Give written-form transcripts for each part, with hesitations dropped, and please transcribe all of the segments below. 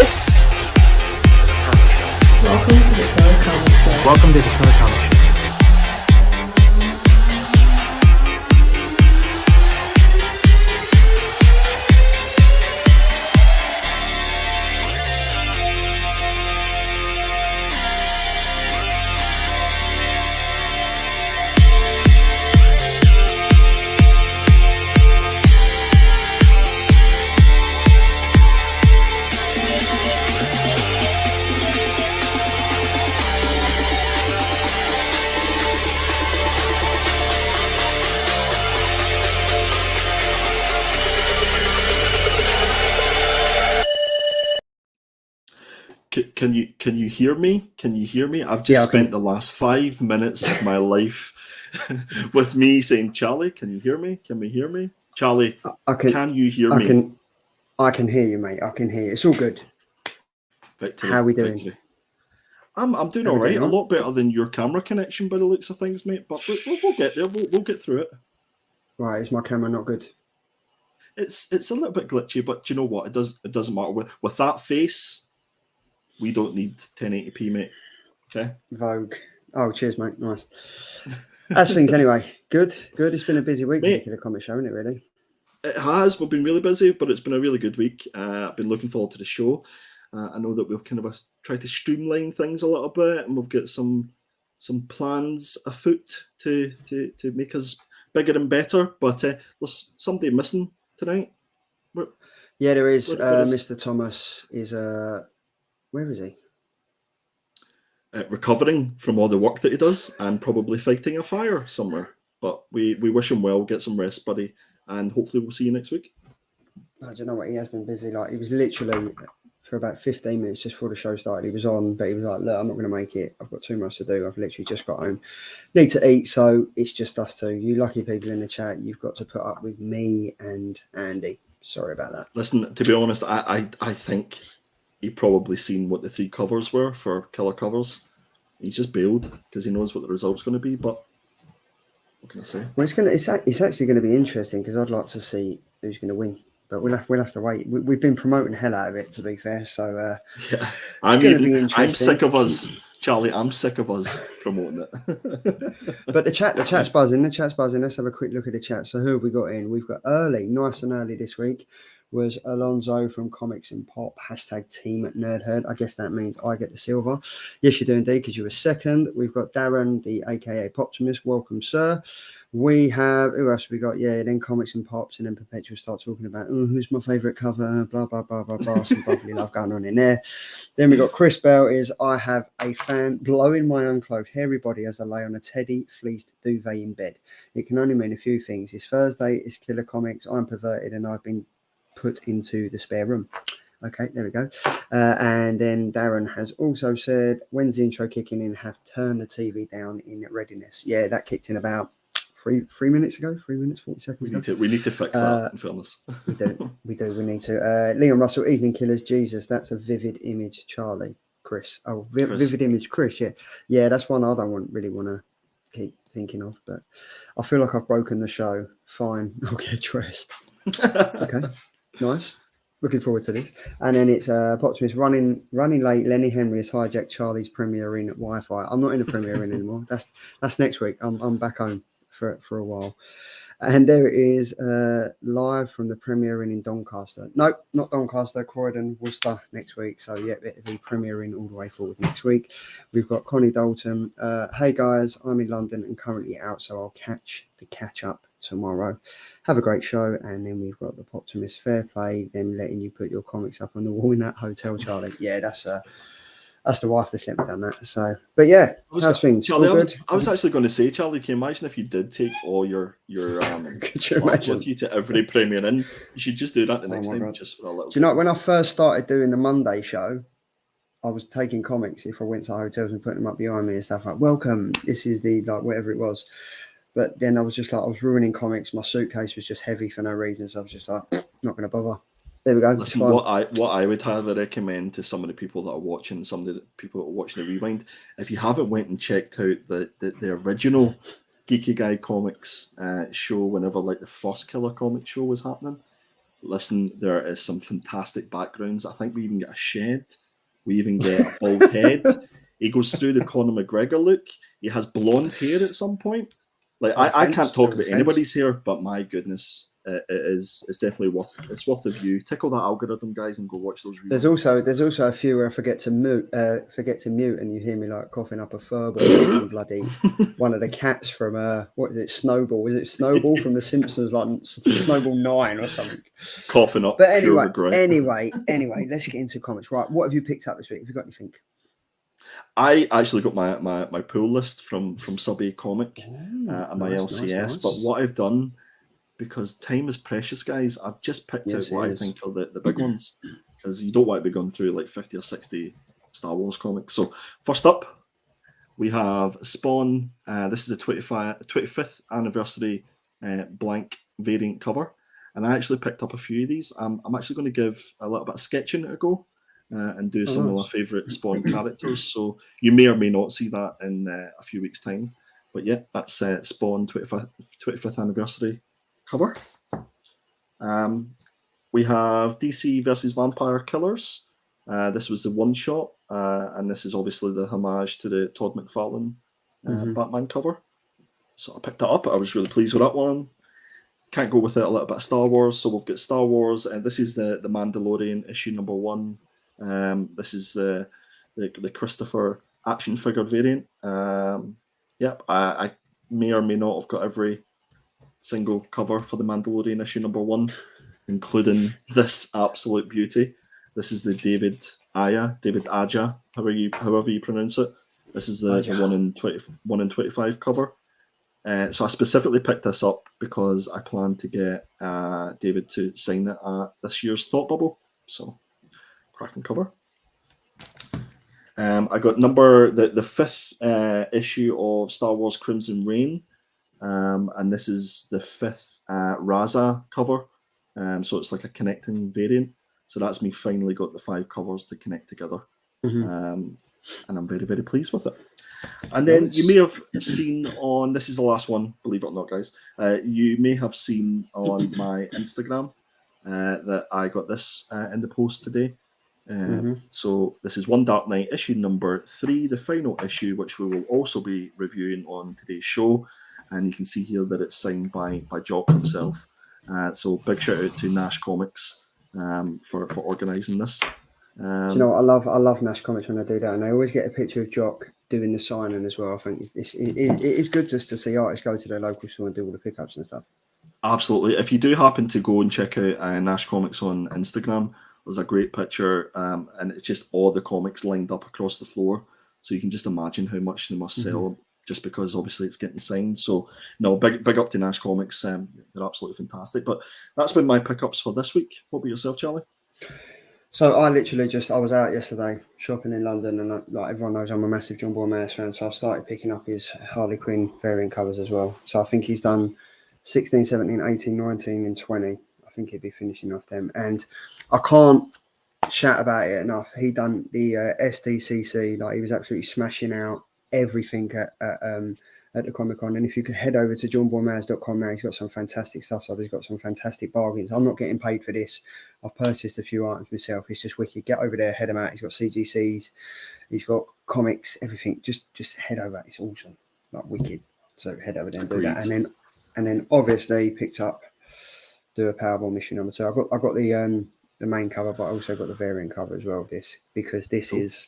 Chris. Welcome to the Cullen Bunn Show. Welcome to the Cullen Bunn Show. Can you hear me? Can you hear me? I've just spent the last 5 minutes of my life with me saying, Charlie, can you hear me? Can we hear me? Charlie, can you hear me? I can hear you, mate. I can hear you. It's all good. Victory, how are we doing? Victory. I'm doing all right. A lot better than your camera connection by the looks of things, mate. But we'll get there. We'll get through it. Right, is my camera not good? It's a little bit glitchy, but do you know what? It doesn't matter. With that face, we don't need 1080p, mate. Okay. Vogue. Oh, cheers, mate. Nice. As things anyway. Good. It's been a busy week for the comic show, isn't it, really? It has. We've been really busy, but it's been a really good week. I've been looking forward to the show. I know that we've kind of tried to streamline things a little bit, and we've got some plans afoot to make us bigger and better. But there's somebody missing tonight. Yeah, there is. Mr. Thomas is where is he? Recovering from all the work that he does, and probably fighting a fire somewhere. But we wish him well. Get some rest, buddy, and hopefully we'll see you next week. I don't know what he has been busy. Like, he was literally for about 15 minutes just before the show started. He was on, but he was like, "Look, I'm not going to make it. I've got too much to do. I've literally just got home. Need to eat, so it's just us two. You lucky people in the chat, you've got to put up with me and Andy. Sorry about that." Listen, to be honest, I think he probably seen what the 3 covers were for killer covers. He's just bailed because he knows what the result's going to be. But what can I say? Well, it's actually going to be interesting because I'd like to see who's going to win. But we'll have to wait. We've been promoting the hell out of it, to be fair. So yeah, I'm sick of us, Charlie. I'm sick of us promoting it. But the chat's buzzing. Let's have a quick look at the chat. So who have we got in? We've got nice and early this week was Alonzo from Comics and Pop, #team at Nerdherd. I guess that means I get the silver. Yes, you do indeed, because you were second. We've got Darren, the AKA Poptimus. Welcome, sir. We have, who else have we got? Yeah, then Comics and Pops, and then Perpetual start talking about, who's my favourite cover, blah, blah, blah, blah, blah, some brotherly love going on in there. Then we got Chris Bell I have a fan blowing my unclothed hairy body as I lay on a teddy fleeced duvet in bed. It can only mean a few things. It's Thursday, it's Killer Comics, I'm perverted, and I've been put into the spare room. Okay, there we go. And then Darren has also said, when's the intro kicking in? Have turned the TV down in readiness. Yeah, that kicked in about three minutes ago, 3 minutes, 40 seconds ago. We need to fix that, in fairness. We need to. Leon Russell, Evening Killers, Jesus, that's a vivid image, Charlie. Chris. Oh, vivid image, Chris, yeah. Yeah, that's one I don't really want to keep thinking of, but I feel like I've broken the show. Fine, I'll get dressed. Okay. Nice. Looking forward to this. And then it's Poptimus running late. Lenny Henry has hijacked Charlie's Premier Inn Wi-Fi. I'm not in the Premier Inn anymore. That's next week. I'm back home for a while. And there it is, live from the Premier Inn in Doncaster. Nope, not Doncaster, Croydon, Worcester next week. So yeah, it'll be Premier Inn all the way forward next week. We've got Connie Dalton. Hey guys, I'm in London and currently out, so I'll catch up tomorrow. Have a great show. And then we've got the Poptimus fair play, them letting you put your comics up on the wall in that hotel, Charlie. Yeah, that's the wife that's let me done that. So, but yeah, how's things? Charlie, I was actually going to say, Charlie, can you imagine if you did take all your slots with you to every Premier Inn? You should just do that the next time, God. Just for a little. Do you know, when I first started doing the Monday show, I was taking comics if I went to hotels and putting them up behind me and stuff like, welcome, this is the, like, whatever it was. But then I was just like, I was ruining comics. My suitcase was just heavy for no reason. So I was just like, not going to bother. There we go. Listen, what I would highly recommend to some of the people that are watching, people that are watching the Rewind, if you haven't went and checked out the original Geeky Guy Comics show, whenever like the first Killer Comics show was happening, listen, there is some fantastic backgrounds. I think we even get a shed. We even get a bald head. He goes through the Conor McGregor look. He has blonde hair at some point. Like I can't talk about anybody's hair, but my goodness, it's definitely worth the view. Tickle that algorithm, guys, and go watch those. There's also a few where I forget to mute, and you hear me like coughing up a furball and bloody one of the cats from what is it, Snowball? Is it Snowball from The Simpsons, like Snowball 9 or something? Coughing up. But anyway, let's get into comments. Right, what have you picked up this week? Have you got anything? I actually got my pull list from Subway Comic and my LCS. Nice. But what I've done, because time is precious, guys, I've just picked out what I think are the big ones, because you don't want to be going through like 50 or 60 Star Wars comics. So first up, we have Spawn. This is a 25th anniversary blank variant cover. And I actually picked up a few of these. I'm actually going to give a little bit of sketching a go. And do some of my favourite Spawn characters. So you may or may not see that in a few weeks' time. But yeah, that's Spawn 25th anniversary cover. We have DC versus Vampire Killers. This was the one shot, and this is obviously the homage to the Todd McFarlane Batman cover. So I picked that up. I was really pleased with that one. Can't go without a little bit of Star Wars. So we've got Star Wars, and this is the Mandalorian issue number 1. This is the Christopher action figure variant. I may or may not have got every single cover for the Mandalorian issue number 1, including this absolute beauty. This is the David Aja, however you pronounce it. This is the 1 in 25 cover. So I specifically picked this up because I plan to get David to sign it at this year's Thought Bubble. So cracking cover. I got the 5th issue of Star Wars Crimson Reign, and this is the 5th Raza cover. So it's like a connecting variant. So that's me finally got the 5 covers to connect together, and I'm very, very pleased with it. And then you may have seen on, this is the last one, believe it or not, guys. You may have seen on my Instagram that I got this in the post today. So this is One Dark Knight issue number 3, the final issue, which we will also be reviewing on today's show. And you can see here that it's signed by Jock himself. So big shout out to Nash Comics for organising this. Do you know what? I love Nash Comics when I do that, and I always get a picture of Jock doing the signing as well. I think it is good just to see artists go to their local store and do all the pickups and stuff. Absolutely. If you do happen to go and check out Nash Comics on Instagram, there's a great picture, and it's just all the comics lined up across the floor. So you can just imagine how much they must sell, just because obviously it's getting signed. So no, big up to Nash Comics. They're absolutely fantastic. But that's been my pickups for this week. What about yourself, Charlie? So I was out yesterday shopping in London, and like everyone knows, I'm a massive John Boyma's fan. So I started picking up his Harley Quinn variant covers as well. So I think he's done 16, 17, 18, 19, and 20. I think he'd be finishing off them. And I can't chat about it enough. He done the SDCC, like he was absolutely smashing out everything at the Comic-Con. And if you could head over to johnboymaz.com now, he's got some fantastic stuff. So he's got some fantastic bargains. I'm not getting paid for this. I've purchased a few items myself. It's just wicked. Get over there, head him out. He's got CGCs, he's got comics, everything. Just head over. It's awesome, like wicked. So head over there and do that. And then obviously picked up Do a Powerbomb issue number 2. I got the main cover, but I also got the variant cover as well of this, because this is,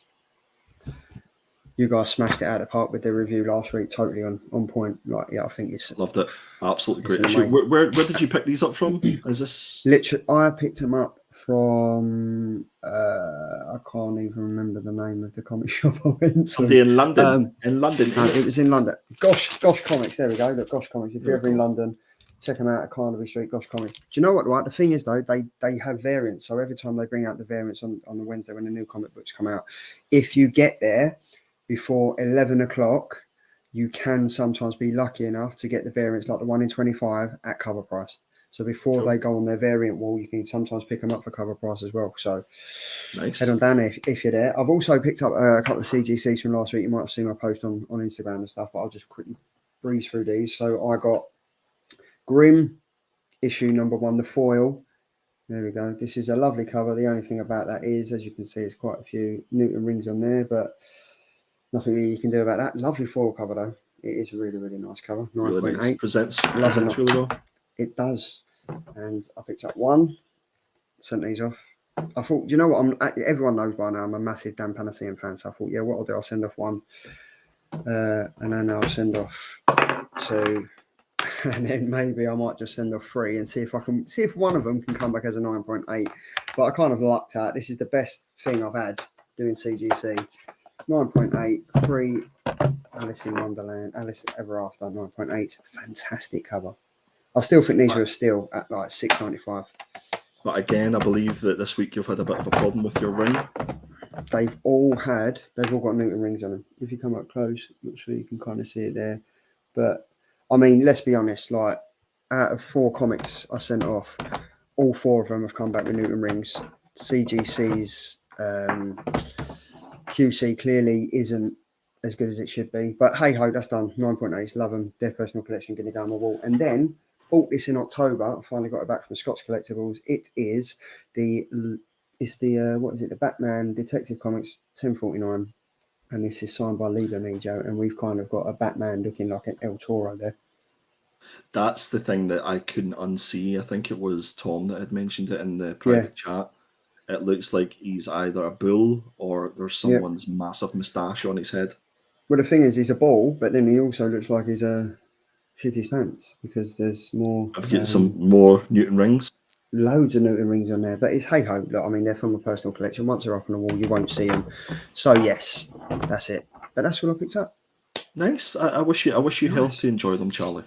you guys smashed it out of the park with the review last week. Totally on point. Like, yeah, I think it's loved it. Absolutely great issue. Where did you pick these up from? Is this literally? I picked them up from I can't even remember the name of the comic shop I went to. In London. No, it was in London. Gosh Comics. There we go. Look, Gosh Comics. If you're ever in London, check them out at Carnaby Street. Gosh Comics. Do you know what? Right, the thing is though, they have variants. So every time they bring out the variants on the Wednesday when the new comic books come out, if you get there before 11 o'clock, you can sometimes be lucky enough to get the variants like the 1 in 25 at cover price. So before they go on their variant wall, you can sometimes pick them up for cover price as well. So nice. Head on down if you're there. I've also picked up a couple of CGCs from last week. You might have seen my post on Instagram and stuff, but I'll just quickly breeze through these. So I got Grimm issue number 1, the foil. There we go. This is a lovely cover. The only thing about that is, as you can see, there's quite a few Newton rings on there, but nothing really you can do about that. Lovely foil cover, though. It is a really, really nice cover. 9.8. Really nice. Presents Love really well. It does. And I picked up one, sent these off. I thought, you know what? Everyone knows by now I'm a massive Dan Panacea fan, so I thought, yeah, what I'll do, I'll send off one, and then I'll send off two, and then maybe I might just send off three and see if one of them can come back as a 9.8. But I kind of lucked out. This is the best thing I've had doing CGC. 9.8, 3, Alice in Wonderland, Alice Ever After, 9.8. Fantastic cover. I still think these were a steal at like $6.95. But again, I believe that this week you've had a bit of a problem with your ring. They've all got Newton rings on them. If you come up close, I'm not sure you can kind of see it there. But, I mean, let's be honest, like, out of 4 comics I sent off, all 4 of them have come back with Newton rings. CGC's QC clearly isn't as good as it should be. But hey-ho, that's done. 9.8s, love them. Their personal collection, going to go on my wall. And then, bought this in October. I finally got it back from Scott's Collectibles. It is the Batman Detective Comics 1049, and this is signed by Liga Nijo, and we've kind of got a Batman looking like an El Toro there. That's the thing that I couldn't unsee. I think it was Tom that had mentioned it in the private chat. It looks like he's either a bull or there's someone's massive moustache on his head. Well, the thing is, he's a bull, but then he also looks like he's a shit his pants because there's more. I've got some more Newton rings. Loads of Newton rings on there, but it's hey ho. Look, I mean, they're from a personal collection. Once they're up on the wall, you won't see them. So yes, that's it. But that's what I picked up. Nice. I wish you health to enjoy them, Charlie.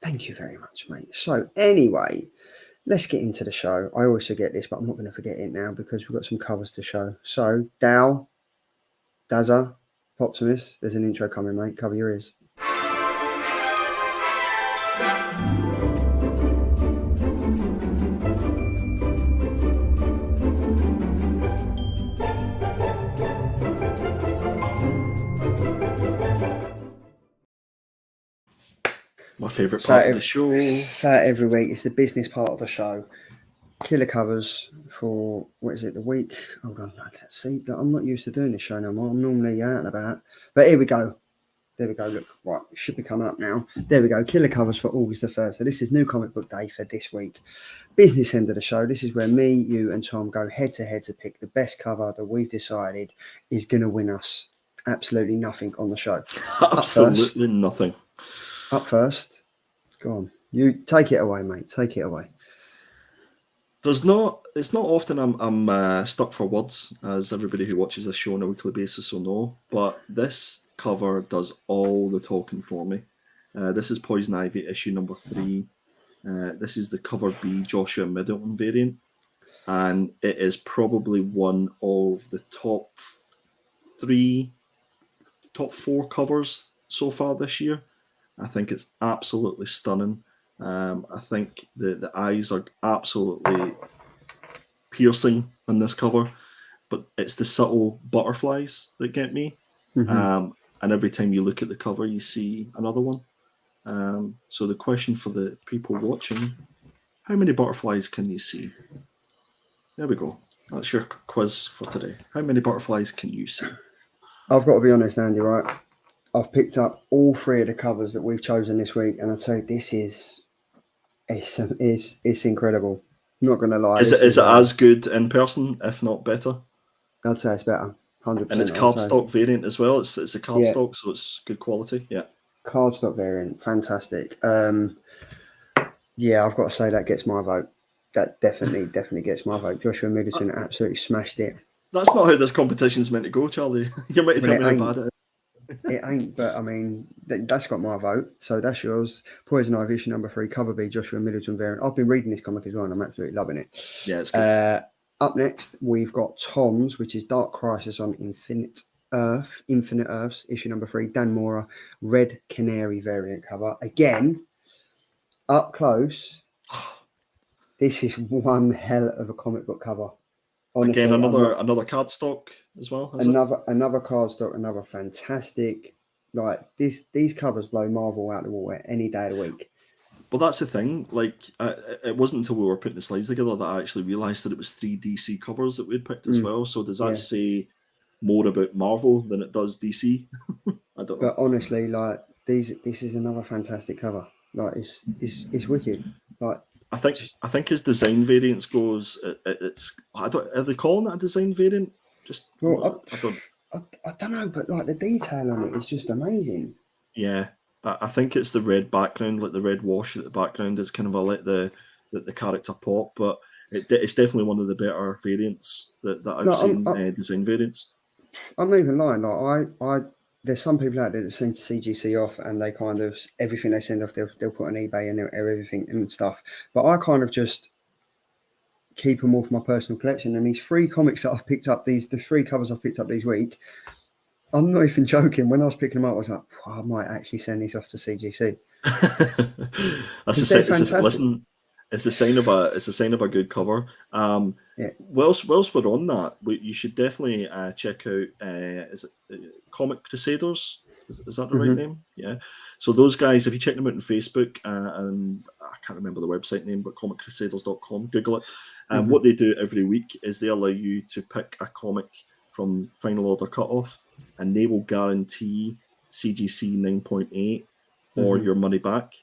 Thank you very much, mate. So anyway, let's get into the show. I always forget this, but I'm not going to forget it now because we've got some covers to show. So Dazza, Optimus, there's an intro coming, mate. Cover your ears. My favourite part of the show. So every week, it's the business part of the show. Killer covers for, the week? Hold on, let's see. I'm not used to doing this show no more. I'm normally out and about. But here we go. There we go. Look, right, it should be coming up now. There we go. Killer covers for August the 1st. So this is New Comic Book Day for this week. Business end of the show. This is where me, you, and Tom go head to head to pick the best cover that we've decided is going to win us absolutely nothing on the show. Absolutely nothing. Up first. Go on. You take it away, mate. Take it away. It's not often I'm stuck for words, as everybody who watches this show on a weekly basis will know, but this cover does all the talking for me. This is Poison Ivy issue number 3. This is the cover B Joshua Middleton variant, and it is probably one of the top 4 covers so far this year. I think it's absolutely stunning. I think the eyes are absolutely piercing on this cover, but it's the subtle butterflies that get me. Mm-hmm. And every time you look at the cover, you see another one. So the question for the people watching, how many butterflies can you see? There we go. That's your quiz for today. How many butterflies can you see? I've got to be honest, Andy, right? I've picked up all 3 of the covers that we've chosen this week, and I tell you, this is it's incredible. I'm not going to lie. Is it as good in person, if not better? I'd say it's better, 100%. And it's cardstock variant as well. It's a cardstock, so it's good quality. Yeah, cardstock variant, fantastic. Yeah, I've got to say that gets my vote. That definitely gets my vote. Joshua Middleton absolutely smashed it. That's not how this competition's meant to go, Charlie. You might tell me how bad it is. It ain't, but I mean, that's got my vote, so that's yours. Poison Ivy issue number 3, cover B, Joshua Middleton variant. I've been reading this comic as well, and I'm absolutely loving it. Yeah, it's good. Up next, we've got Tom's, which is Dark Crisis on Infinite Earths, issue number 3, Dan Mora, Red Canary variant cover. Again, up close, this is one hell of a comic book cover. Honestly, again, another cardstock as well. Another cardstock, another fantastic. Like these covers blow Marvel out the water any day of the week. Well, that's the thing. Like, it wasn't until we were putting the slides together that I actually realised that it was 3 DC covers that we'd picked as well. So does that say more about Marvel than it does DC? I don't know. But honestly, like this is another fantastic cover. Like it's wicked. Like I think as design variants goes, it's are they calling it a design variant? Just well, I don't know, but like the detail on it is just amazing. Yeah, I think it's the red background, like the red wash at the background is kind of let the character pop, but it's definitely one of the better variants that I've seen, design variants. I'm not even lying. Like I there's some people out there that seem to CGC off, and they kind of everything they send off, they'll put on eBay and everything and stuff. But I kind of just keep them all for my personal collection. And these 3 comics that I've picked up, the 3 covers I've picked up this week, I'm not even joking. When I was picking them up, I was like, I might actually send these off to CGC. Listen, it's a sign of a good cover. Whilst we're on that, you should definitely check out is it Comic Crusaders? Is that the right name? Yeah. So those guys, if you check them out on Facebook, and I can't remember the website name, but comiccrusaders.com, Google it. What they do every week is they allow you to pick a comic from Final Order Cutoff, and they will guarantee CGC 9.8 or your money back.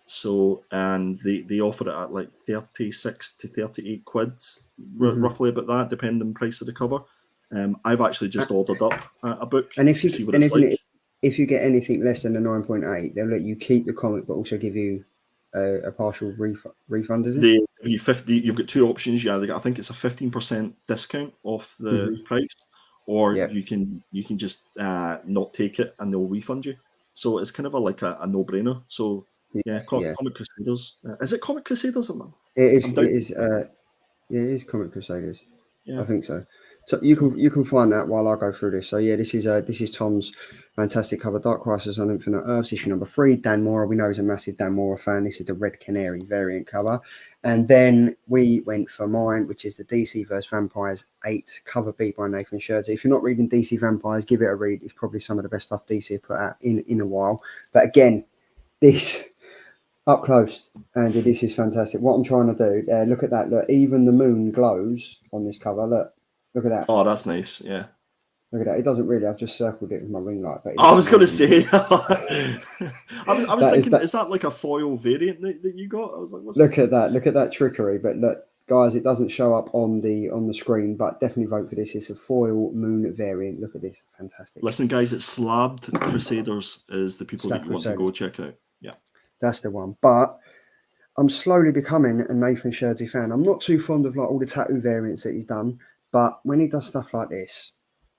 So, and they offer it at like 36 to 38 quid, roughly about that, depending on the price of the cover. I've actually just ordered up a book to see what it's like. If you get anything less than a 9.8, they'll let you keep the comic, but also give you a partial refund, is it? You've got 2 options. Yeah, I think it's a 15% discount off the price, or you can just not take it and they'll refund you. So it's kind of like a no-brainer. So Comic Crusaders. Is it Comic Crusaders? It is Comic Crusaders. Yeah. I think so. So you can find that while I go through this. So yeah, this is Tom's fantastic cover, Dark Crisis on Infinite Earths, issue number 3. Dan Mora, we know he's a massive Dan Mora fan. This is the Red Canary variant cover. And then we went for mine, which is the DC vs. Vampires 8, cover B by Nathan Scherzer. If you're not reading DC Vampires, give it a read. It's probably some of the best stuff DC have put out in a while. But again, this up close, Andy, this is fantastic. What I'm trying to do, look at that. Look, even the moon glows on this cover. Look at that. Oh, that's nice. Yeah. Look at that. It doesn't really. I've just circled it with my ring light. But I was going to say. I was thinking, is that like a foil variant that you got? I was like, look at that. Look at that trickery. But look, guys, it doesn't show up on the screen. But definitely vote for this. It's a foil moon variant. Look at this. Fantastic. Listen, guys, it's Slabbed Crusaders is the people that you want to go check out. Yeah. That's the one. But I'm slowly becoming a Nathan Scherzer fan. I'm not too fond of like all the tattoo variants that he's done. But when he does stuff like this,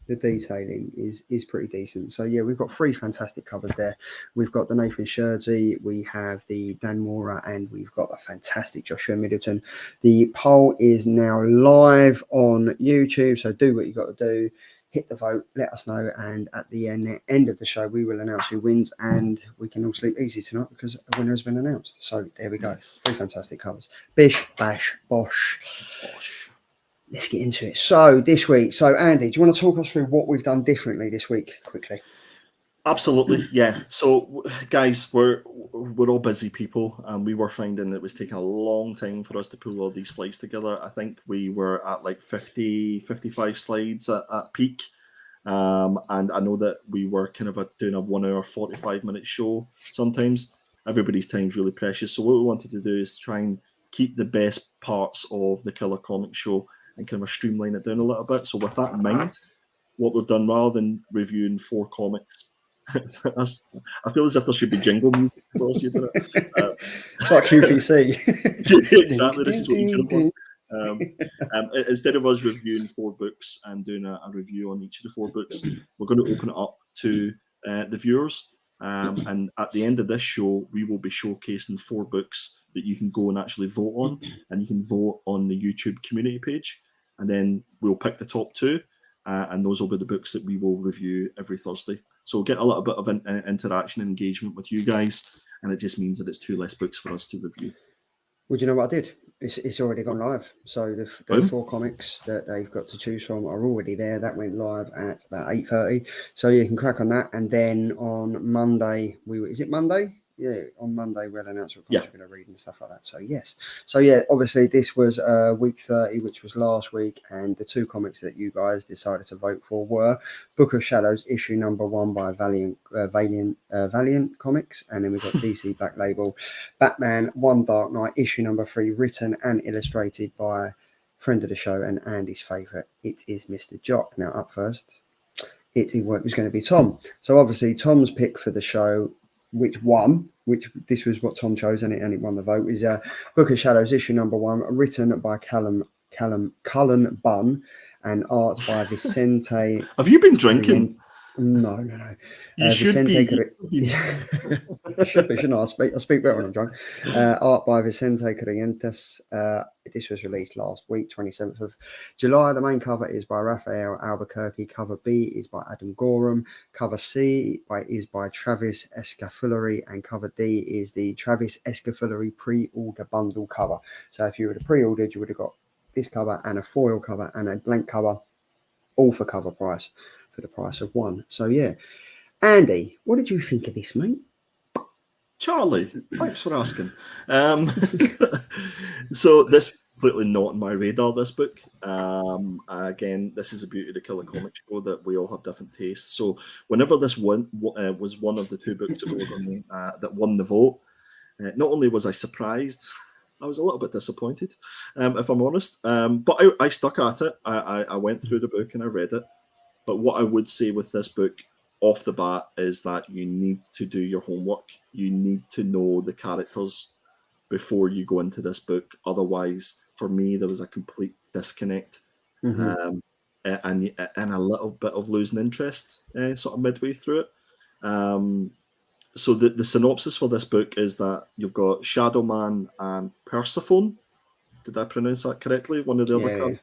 the detailing is pretty decent. So yeah, we've got 3 fantastic covers there. We've got the Nathan Scherzer, we have the Dan Mora, and we've got the fantastic Joshua Middleton. The poll is now live on YouTube, so do what you got to do. Hit the vote, let us know, and at the end of the show, we will announce who wins, and we can all sleep easy tonight because a winner has been announced. So there we go. 3 fantastic covers. Bish, bash, bosh. Let's get into it. So this week, Andy, do you want to talk us through what we've done differently this week quickly? Absolutely, yeah. So guys, we're all busy people, and we were finding it was taking a long time for us to pull all these slides together. I think we were at like 55 slides at peak. And I know that we were kind of doing a 1 hour, 45-minute show sometimes. Everybody's time's really precious. So what we wanted to do is try and keep the best parts of the Killer Comic Show and kind of streamline it down a little bit. So with that in mind, what we've done, rather than reviewing 4 comics, I feel as if there should be jingle music for us. It's like QVC. Exactly, this is what you could have done. Instead of us reviewing 4 books and doing a review on each of the 4 books, we're going to open it up to the viewers. And at the end of this show, we will be showcasing 4 books that you can go and actually vote on, and you can vote on the YouTube community page. And then we'll pick the top 2, and those will be the books that we will review every Thursday. So we'll get a little bit of interaction and engagement with you guys, and it just means that it's 2 less books for us to review. Well, do you know what I did? It's already gone live. So the 4 comics that they've got to choose from are already there. That went live at about 8:30. So you can crack on that. And then on Monday, is it Monday? on Monday we'll announce what Yeah. we're going to read and stuff like that. So yes, obviously this was week 30, which was last week, and the 2 comics that you guys decided to vote for were Book of Shadows issue number 1 by Valiant Comics, and then we got DC Black Label Batman One Dark Knight issue number 3, written and illustrated by friend of the show and Andy's favourite. It is Mr. Jock. Now up first, it was going to be Tom. So obviously Tom's pick for the show, which this was what Tom chose, and it won the vote, is Book of Shadows issue number 1, written by Cullen Bunn and art by Vicente. Have you been drinking? No. You should be. Should be, shouldn't I? I speak better when I'm drunk. Art by Vicente Cifuentes. This was released last week, 27th of July. The main cover is by Raphael Albuquerque. Cover B is by Adam Gorham. Cover C is by Travis Escafulary. And cover D is the Travis Escafulary pre-order bundle cover. So if you would have pre-ordered, you would have got this cover and a foil cover and a blank cover, all for cover price, for the price of one. So yeah. Andy, what did you think of this, mate? Charlie, thanks for asking. So this was completely not on my radar, this book. Again, this is the beauty of the Killer Comic Show, that we all have different tastes. So whenever this was one of the 2 books that won the vote, not only was I surprised, I was a little bit disappointed, if I'm honest. But I stuck at it. I went through the book and I read it. But what I would say with this book off the bat is that you need to do your homework. You need to know the characters before you go into this book. Otherwise, for me, there was a complete disconnect and a little bit of losing interest sort of midway through it. So the synopsis for this book is that you've got Shadow Man and Persephone. Did I pronounce that correctly? One of the other characters.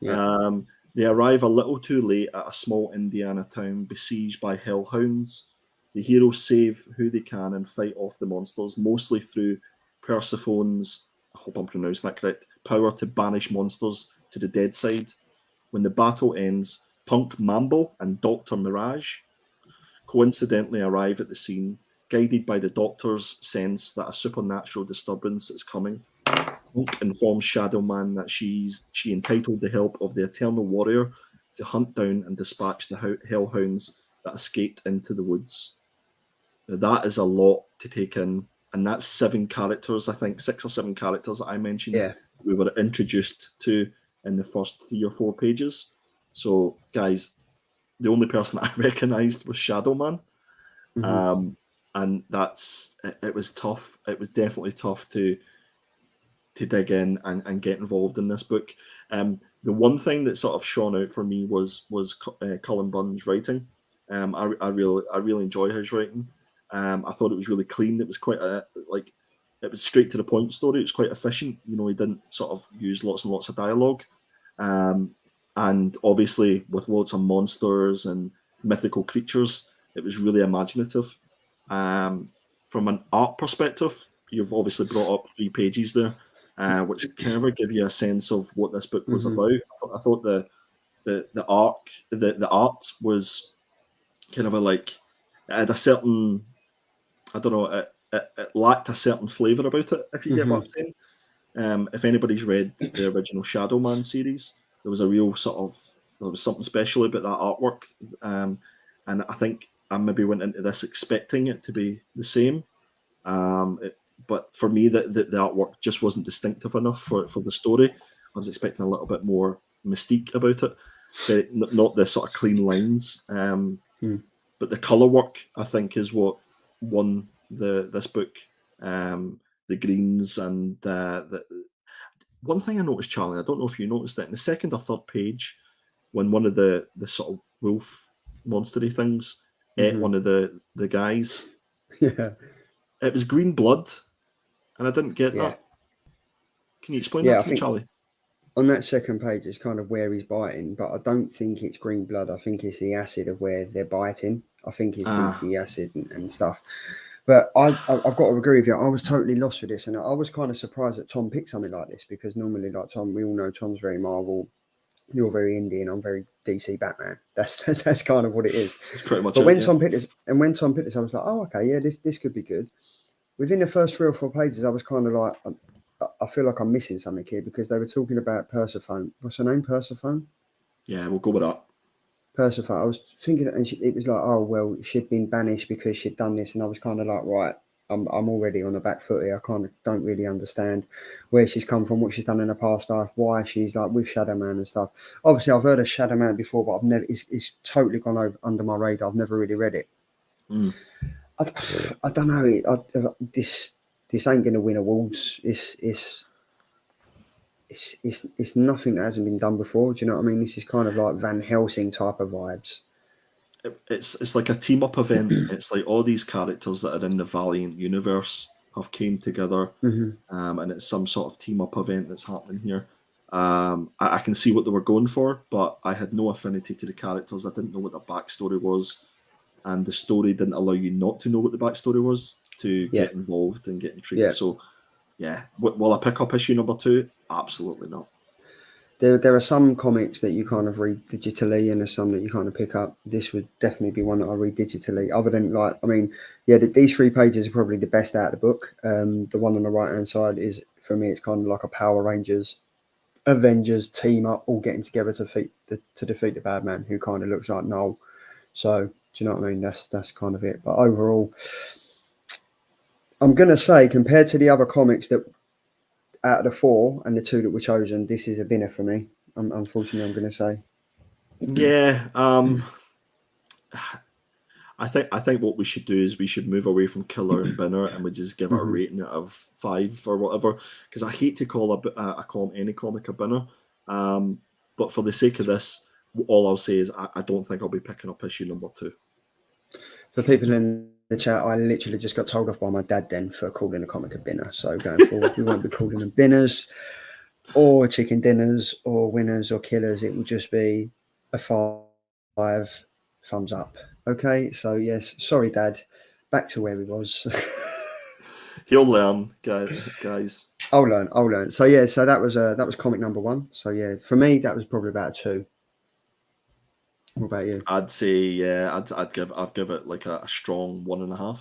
Yeah. They arrive a little too late at a small Indiana town besieged by hellhounds. The heroes save who they can and fight off the monsters, mostly through Persephone's, I hope I'm pronouncing that correct, power to banish monsters to the dead side. When the battle ends, Punk Mambo and Dr. Mirage coincidentally arrive at the scene, guided by the Doctor's sense that a supernatural disturbance is coming. Punk informs Shadow Man that she entitled the help of the Eternal Warrior to hunt down and dispatch the hellhounds that escaped into the woods. Now, that is a lot to take in, and that's 7 characters, I think 6 or 7 characters that I mentioned we were introduced to in the first 3 or 4 pages. So, guys, the only person that I recognised was Shadow Man. And it was tough. It was definitely tough to dig in and get involved in this book. The one thing that sort of shone out for me was Cullen Bunn's writing. I really enjoy his writing. I thought it was really clean. It was quite it was straight to the point story. It was quite efficient. You know, he didn't sort of use lots and lots of dialogue. And obviously with lots of monsters and mythical creatures, it was really imaginative. From an art perspective, you've obviously brought up 3 pages there, which kind of give you a sense of what this book was about. I thought the art was kind of it had a certain, I don't know, it lacked a certain flavour about it, if you get what I'm saying. If anybody's read the original Shadow Man series, there was a real there was something special about that artwork. And I think I maybe went into this expecting it to be the same. But for me, the artwork just wasn't distinctive enough for the story. I was expecting a little bit more mystique about it, not the sort of clean lines. But the colour work, I think, is what won this book. The greens and the one thing I noticed, Charlie, I don't know if you noticed that in the second or third page, when one of the sort of wolf monstery things ate one of the guys, it was green blood, and I didn't get that. Can you explain that to me, Charlie? On that second page, it's kind of where he's biting, but I don't think it's green blood. I think it's the acid of where they're biting. I think it's the acid and stuff. But I've got to agree with you. I was totally lost with this, and I was kind of surprised that Tom picked something like this, because normally, like Tom, we all know Tom's very Marvel you're very indie and I'm very DC Batman. That's kind of what it is. It's pretty much But it, when yeah. Tom picked this, I was like, oh, okay, yeah, this could be good. Within the first 3 or 4 pages, I was kind of like, I feel like I'm missing something here because they were talking about Persephone. What's her name? Persephone? Yeah, we'll go with that. Persephone. I was thinking, and it was like, oh, well, she'd been banished because she'd done this. And I was kind of like, right, I'm already on the back foot here. I kind of don't really understand where she's come from, what she's done in her past life, why she's like with Shadow Man and stuff. Obviously, I've heard of Shadow Man before, but I've never, it's totally gone over under my radar. I've never really read it. I don't know. This ain't going to win awards. It's nothing that hasn't been done before. Do you know what I mean? This is kind of like Van Helsing type of vibes. It's like a team up event. It's like all these characters that are in the Valiant universe have came together, and it's some sort of team up event that's happening here. I can see what they were going for, but I had no affinity to the characters. I didn't know what the backstory was, and the story didn't allow you not to know what the backstory was to get involved and get intrigued. Yeah. So, yeah, will I pick up issue number 2? Absolutely not. There are some comics that you kind of read digitally, and there's some that you kind of pick up. This would definitely be one that I read digitally. Other than these 3 pages are probably the best out of the book. The one on the right hand side is, for me, it's kind of like a Power Rangers, Avengers team up, all getting together to defeat the bad man, who kind of looks like Noel. So do you know what I mean? That's kind of it. But overall, I'm gonna say, compared to the other comics that, out of the 4 and the 2 that were chosen, this is a winner for me. Unfortunately, I'm going to say. Yeah, I think what we should do is we should move away from killer and binner, and we just give it a rating out of 5 or whatever. Because I hate to call any comic a binner, but for the sake of this, all I'll say is I don't think I'll be picking up issue number 2. For people in the chat, I literally just got told off by my dad then for calling a comic a binner. So going forward, we won't be calling them binners or chicken dinners or winners or killers. It will just be a 5 thumbs up. Okay, so yes, sorry, Dad. Back to where we was. He'll learn, guys. I'll learn. So yeah, so that was comic number 1. So yeah, for me, that was probably about a 2. What about you? I'd say, yeah, I'd give it like a strong 1.5.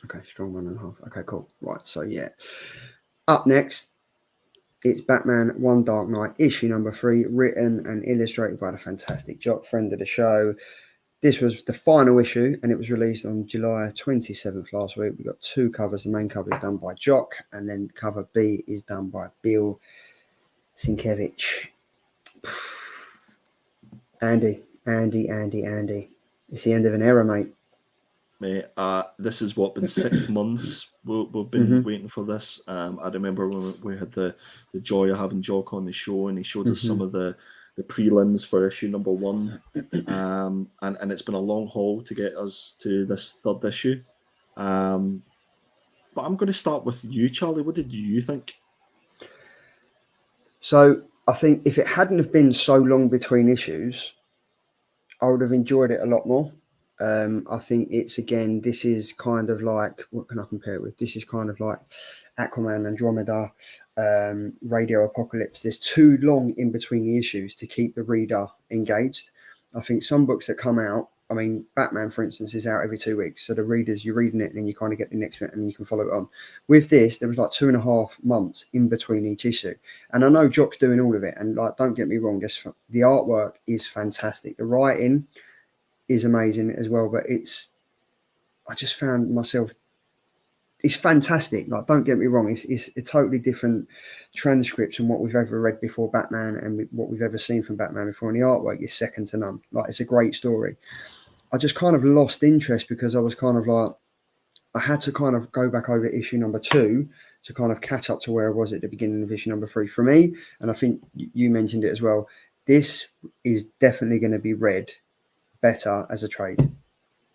Okay, strong 1.5. Okay, cool. Right, so yeah. Up next, it's Batman One Dark Knight, issue number 3, written and illustrated by the fantastic Jock, friend of the show. This was the final issue, and it was released on July 27th last week. We got 2 covers. The main cover is done by Jock, and then cover B is done by Bill Sienkiewicz. Andy. It's the end of an era, mate. Mate, this has been 6 months we've been waiting for this. I remember when we had the joy of having Jock on the show, and he showed us some of the prelims for issue number 1, and it's been a long haul to get us to this 3rd issue. But I'm going to start with you, Charlie. What did you think? So I think if it hadn't have been so long between issues, I would have enjoyed it a lot more. I think this is kind of like, what can I compare it with? This is kind of like Aquaman, Andromeda, Radio Apocalypse. There's too long in between the issues to keep the reader engaged. I think some books that come out, I mean, Batman, for instance, is out every 2 weeks. So the readers, you're reading it and then you kind of get the next bit and you can follow it on. With this, there was like 2.5 months in between each issue. And I know Jock's doing all of it. And like, don't get me wrong, the artwork is fantastic. The writing is amazing as well. But I just found myself, it's fantastic. Like, don't get me wrong, it's a totally different transcript from what we've ever read before Batman and what we've ever seen from Batman before. And the artwork is second to none. Like, it's a great story. I just kind of lost interest because I was kind of like, I had to kind of go back over issue number 2 to kind of catch up to where I was at the beginning of issue number 3. For me, and I think you mentioned it as well, this is definitely going to be read better as a trade.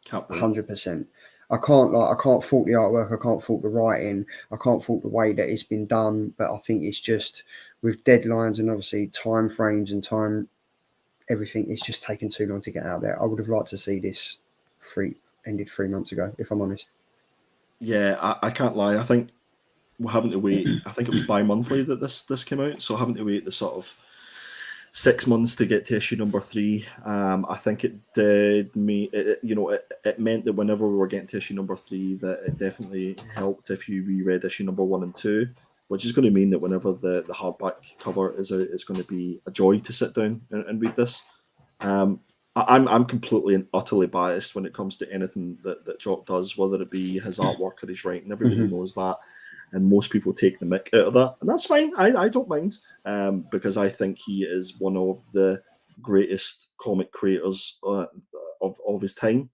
100%. I can't fault the artwork, I can't fault the writing, I can't fault the way that it's been done, but I think it's just with deadlines and obviously time frames and time, everything, it's just taken too long to get out there. I would have liked to see this ended 3 months ago, if I'm honest. Yeah, I can't lie. I think we're having to wait. I think it was bi-monthly that this came out, so having to wait the sort of 6 months to get to issue number 3. I think it did me. It meant that whenever we were getting to issue number 3, that it definitely helped if you reread issue number 1 and 2, which is going to mean that whenever the hardback cover is out, it's going to be a joy to sit down and read this. I'm completely and utterly biased when it comes to anything that Jock does, whether it be his artwork or his writing. Everybody knows that. And most people take the mick out of that. And that's fine. I don't mind, because I think he is one of the greatest comic creators of his time.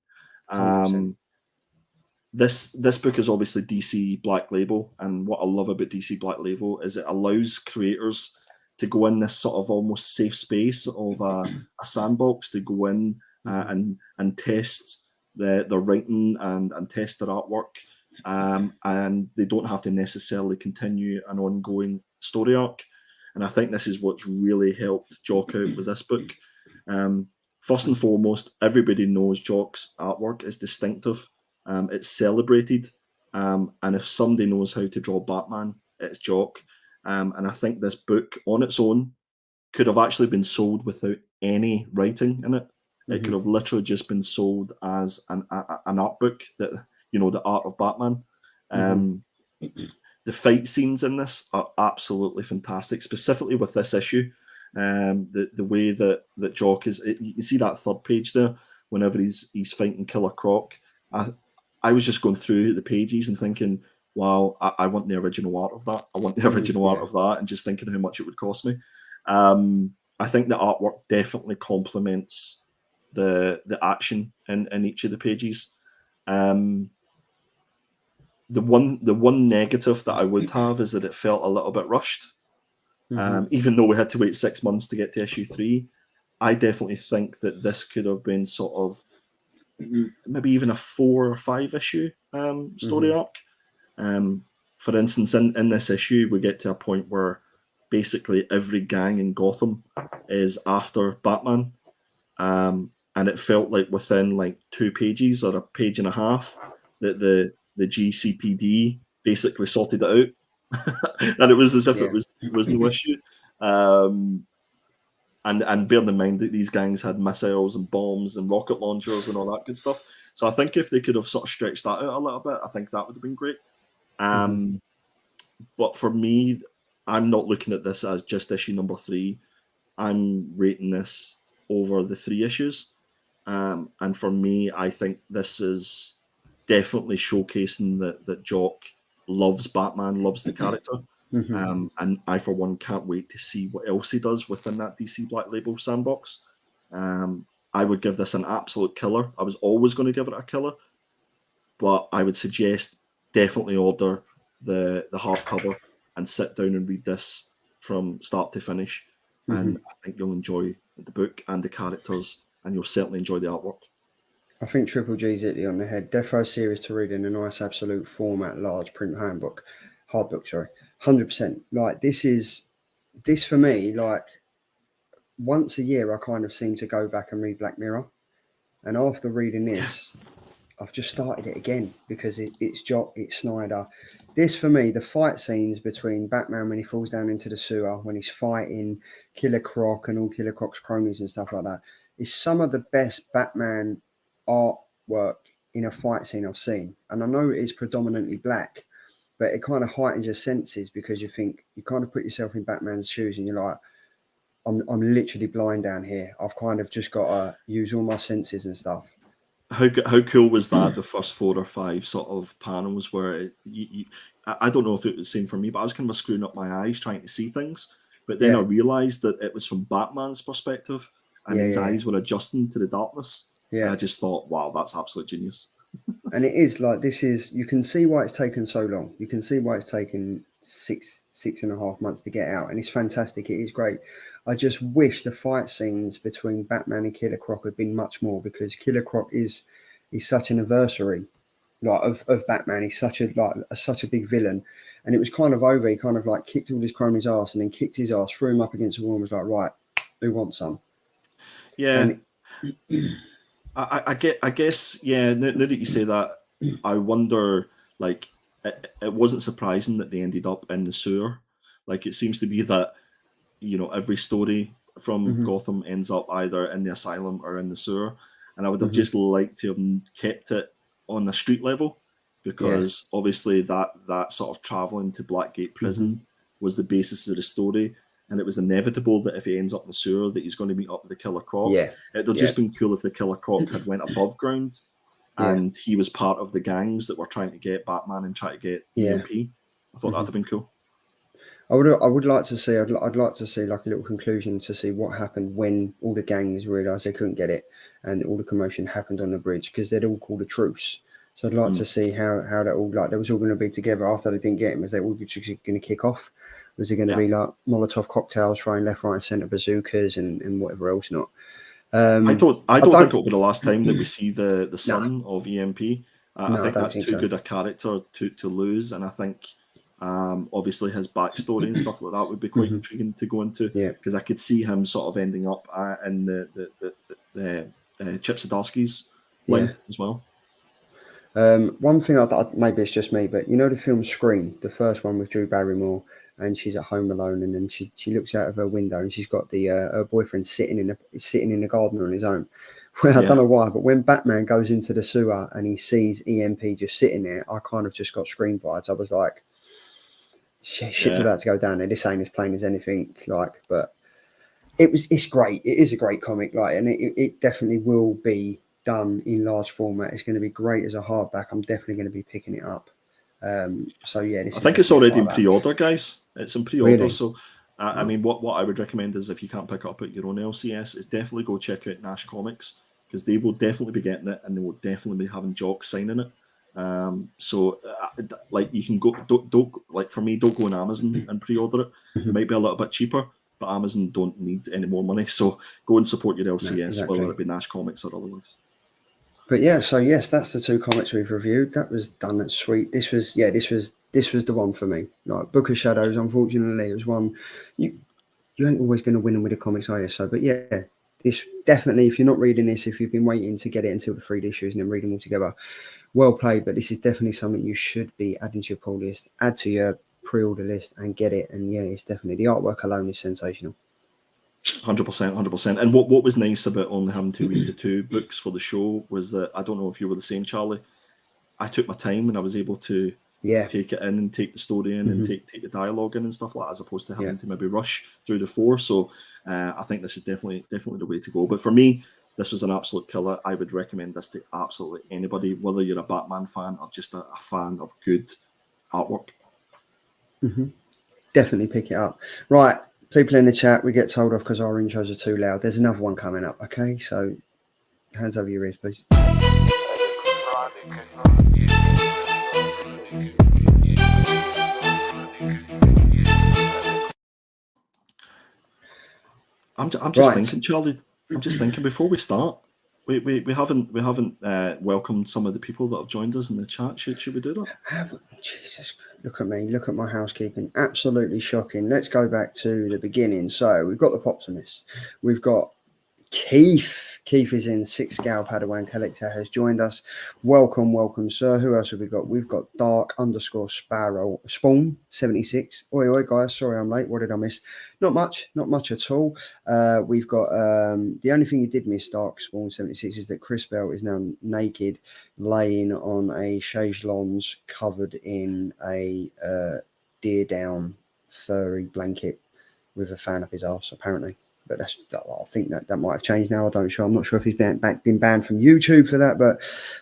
This book is obviously DC Black Label. And what I love about DC Black Label is it allows creators to go in this sort of almost safe space of a sandbox to go in and test their writing and test their artwork. And they don't have to necessarily continue an ongoing story arc. And I think this is what's really helped Jock out with this book. First and foremost, everybody knows Jock's artwork is distinctive. It's celebrated. And if somebody knows how to draw Batman, it's Jock. And I think this book on its own could have actually been sold without any writing in it. It could have literally just been sold as an art book that, the art of Batman. The fight scenes in this are absolutely fantastic, specifically with this issue. The way that Jock is, you can see that third page there, whenever he's fighting Killer Croc. I was just going through the pages and thinking, wow, I want the original art of that. I want the original art of that, and just thinking how much it would cost me. I think the artwork definitely complements the action in each of the pages. The one negative that I would have is that it felt a little bit rushed. Even though we had to wait 6 months to get to issue 3, I definitely think that this could have been sort of maybe even a 4 or 5 issue story arc. For instance, in this issue, we get to a point where basically every gang in Gotham is after Batman. And it felt like within like 2 pages or a page and a half that the GCPD basically sorted it out. And it was as if it was no issue. And bearing in mind that these gangs had missiles and bombs and rocket launchers and all that good stuff. So I think if they could have sort of stretched that out a little bit, I think that would have been great. But for me, I'm not looking at this as just issue number 3. I'm rating this over the 3 issues. And for me, I think this is definitely showcasing that Jock loves Batman, loves the character. And I, for one, can't wait to see what else he does within that DC Black Label sandbox. I would give this an absolute killer. I was always going to give it a killer. But I would suggest definitely order the hardcover and sit down and read this from start to finish. And I think you'll enjoy the book and the characters, and you'll certainly enjoy the artwork. I think Triple G's hit it on the head. Death Row series to read in a nice absolute format, large print hardbook, 100%. Like this for me, like once a year I kind of seem to go back and read Black Mirror. And after reading this, I've just started it again because it's Jock, it's Snyder. This for me, the fight scenes between Batman when he falls down into the sewer, when he's fighting Killer Croc and all Killer Croc's cronies and stuff like that, is some of the best Batman artwork in a fight scene I've seen. And I know it is predominantly black, but it kind of heightens your senses because you think, you kind of put yourself in Batman's shoes and you're like, I'm literally blind down here. I've kind of just got to use all my senses and stuff. How cool was that? The first 4 or 5 sort of panels where I don't know if it was the same for me, but I was kind of screwing up my eyes trying to see things. But then I realized that it was from Batman's perspective, and his eyes were adjusting to the darkness. Yeah, and I just thought, wow, that's absolute genius. And it is like, you can see why it's taken so long. You can see why it's taken 6.5 months to get out, and it's fantastic. It is great. I just wish the fight scenes between Batman and Killer Croc had been much more, because Killer Croc is such an adversary, like of Batman. He's such a big villain, and it was kind of over. He kind of like kicked all his cronies' ass and then kicked his ass, threw him up against the wall, and was like, right, who wants some? Yeah. I guess, yeah, now that you say that, I wonder, like, it wasn't surprising that they ended up in the sewer. Like, it seems to be that, every story from Gotham ends up either in the asylum or in the sewer, and I would have just liked to have kept it on the street level, because obviously that sort of traveling to Blackgate Prison was the basis of the story, and it was inevitable that if he ends up in the sewer that he's going to meet up with the Killer Croc. It'd have just been cool if the Killer Croc had went above ground and he was part of the gangs that were trying to get Batman and try to get EMP. I thought that'd have been cool. I would like to see. I'd like to see like a little conclusion to see what happened when all the gangs realised they couldn't get it, and all the commotion happened on the bridge, because they'd all called a truce. So I'd like to see how that all, like, they was all going to be together after they didn't get him. Was they all just going to kick off? Was it going to be like Molotov cocktails, throwing left, right, and centre bazookas and whatever else not? I don't think it'll be the last time that we see the son of EMP. I think that's too good a character to lose, and I think obviously his backstory and stuff like that would be quite intriguing to go into, because I could see him sort of ending up in the Chip Zdarsky's line as well. One thing, maybe it's just me, but you know the film Scream, the first one with Drew Barrymore, and she's at home alone, and then she looks out of her window and she's got her boyfriend sitting in the garden on his own. Well, I don't know why, but when Batman goes into the sewer and he sees EMP just sitting there, I kind of just got Scream vibes. I was like, shit's about to go down there. This ain't as plain as anything, like, but it's great. It is a great comic, like, and it definitely will be done in large format. It's going to be great as a hardback. I'm definitely going to be picking it up. So yeah, I think it's already in pre-order, guys. It's in pre-order. Really? So I mean, what I would recommend is, if you can't pick it up at your own LCS, is definitely go check out Nash Comics, because they will definitely be getting it, and they will definitely be having Jock signing it. So like, you can go, don't like, for me, don't go on Amazon and pre-order it. It might be a little bit cheaper, but Amazon don't need any more money, so go and support your LCS, whether it be Nash Comics or otherwise. But yeah, so yes, that's the two comics we've reviewed. That was done at sweet. This was the one for me. Like Book of Shadows, unfortunately, it was one you ain't always going to win them with the comics, are you? So, but yeah, this definitely, if you're not reading this, if you've been waiting to get it until the 3 issues and then read them all together, well played. But this is definitely something you should be adding to your pull list, add to your pre-order list, and get it. And yeah, it's definitely, the artwork alone is sensational. 100%. And what was nice about only having to read the 2 books for the show was that, I don't know if you were the same, Charlie, I took my time and I was able to take it in and take the story in and take the dialogue in and stuff like that, as opposed to having to maybe rush through the 4. So I think this is definitely the way to go. But for me, this was an absolute killer. I would recommend this to absolutely anybody, whether you're a Batman fan or just a fan of good artwork. Definitely pick it up. Right. People in the chat, we get told off because our intros are too loud. There's another one coming up, okay? So, hands over your ears, please. I'm just thinking, Charlie. I'm just thinking, before we start, we haven't welcomed some of the people that have joined us in the chat. Should we do that? Jesus, look at me. Look at my housekeeping. Absolutely shocking. Let's go back to the beginning. So we've got the Poptimist. We've got Keith. Keith is in 6 Scale Padawan Collector, has joined us. Welcome, sir. Who else have we got? We've got Dark_Sparrow Spawn 76. Oi, guys. Sorry I'm late. What did I miss? Not much at all. We've got the only thing you did miss, Dark Spawn 76, is that Chris Bell is now naked, laying on a chaise lounge covered in a deer down furry blanket with a fan up his arse, apparently. But I think that might have changed now. I'm not sure if he's been banned from YouTube for that, but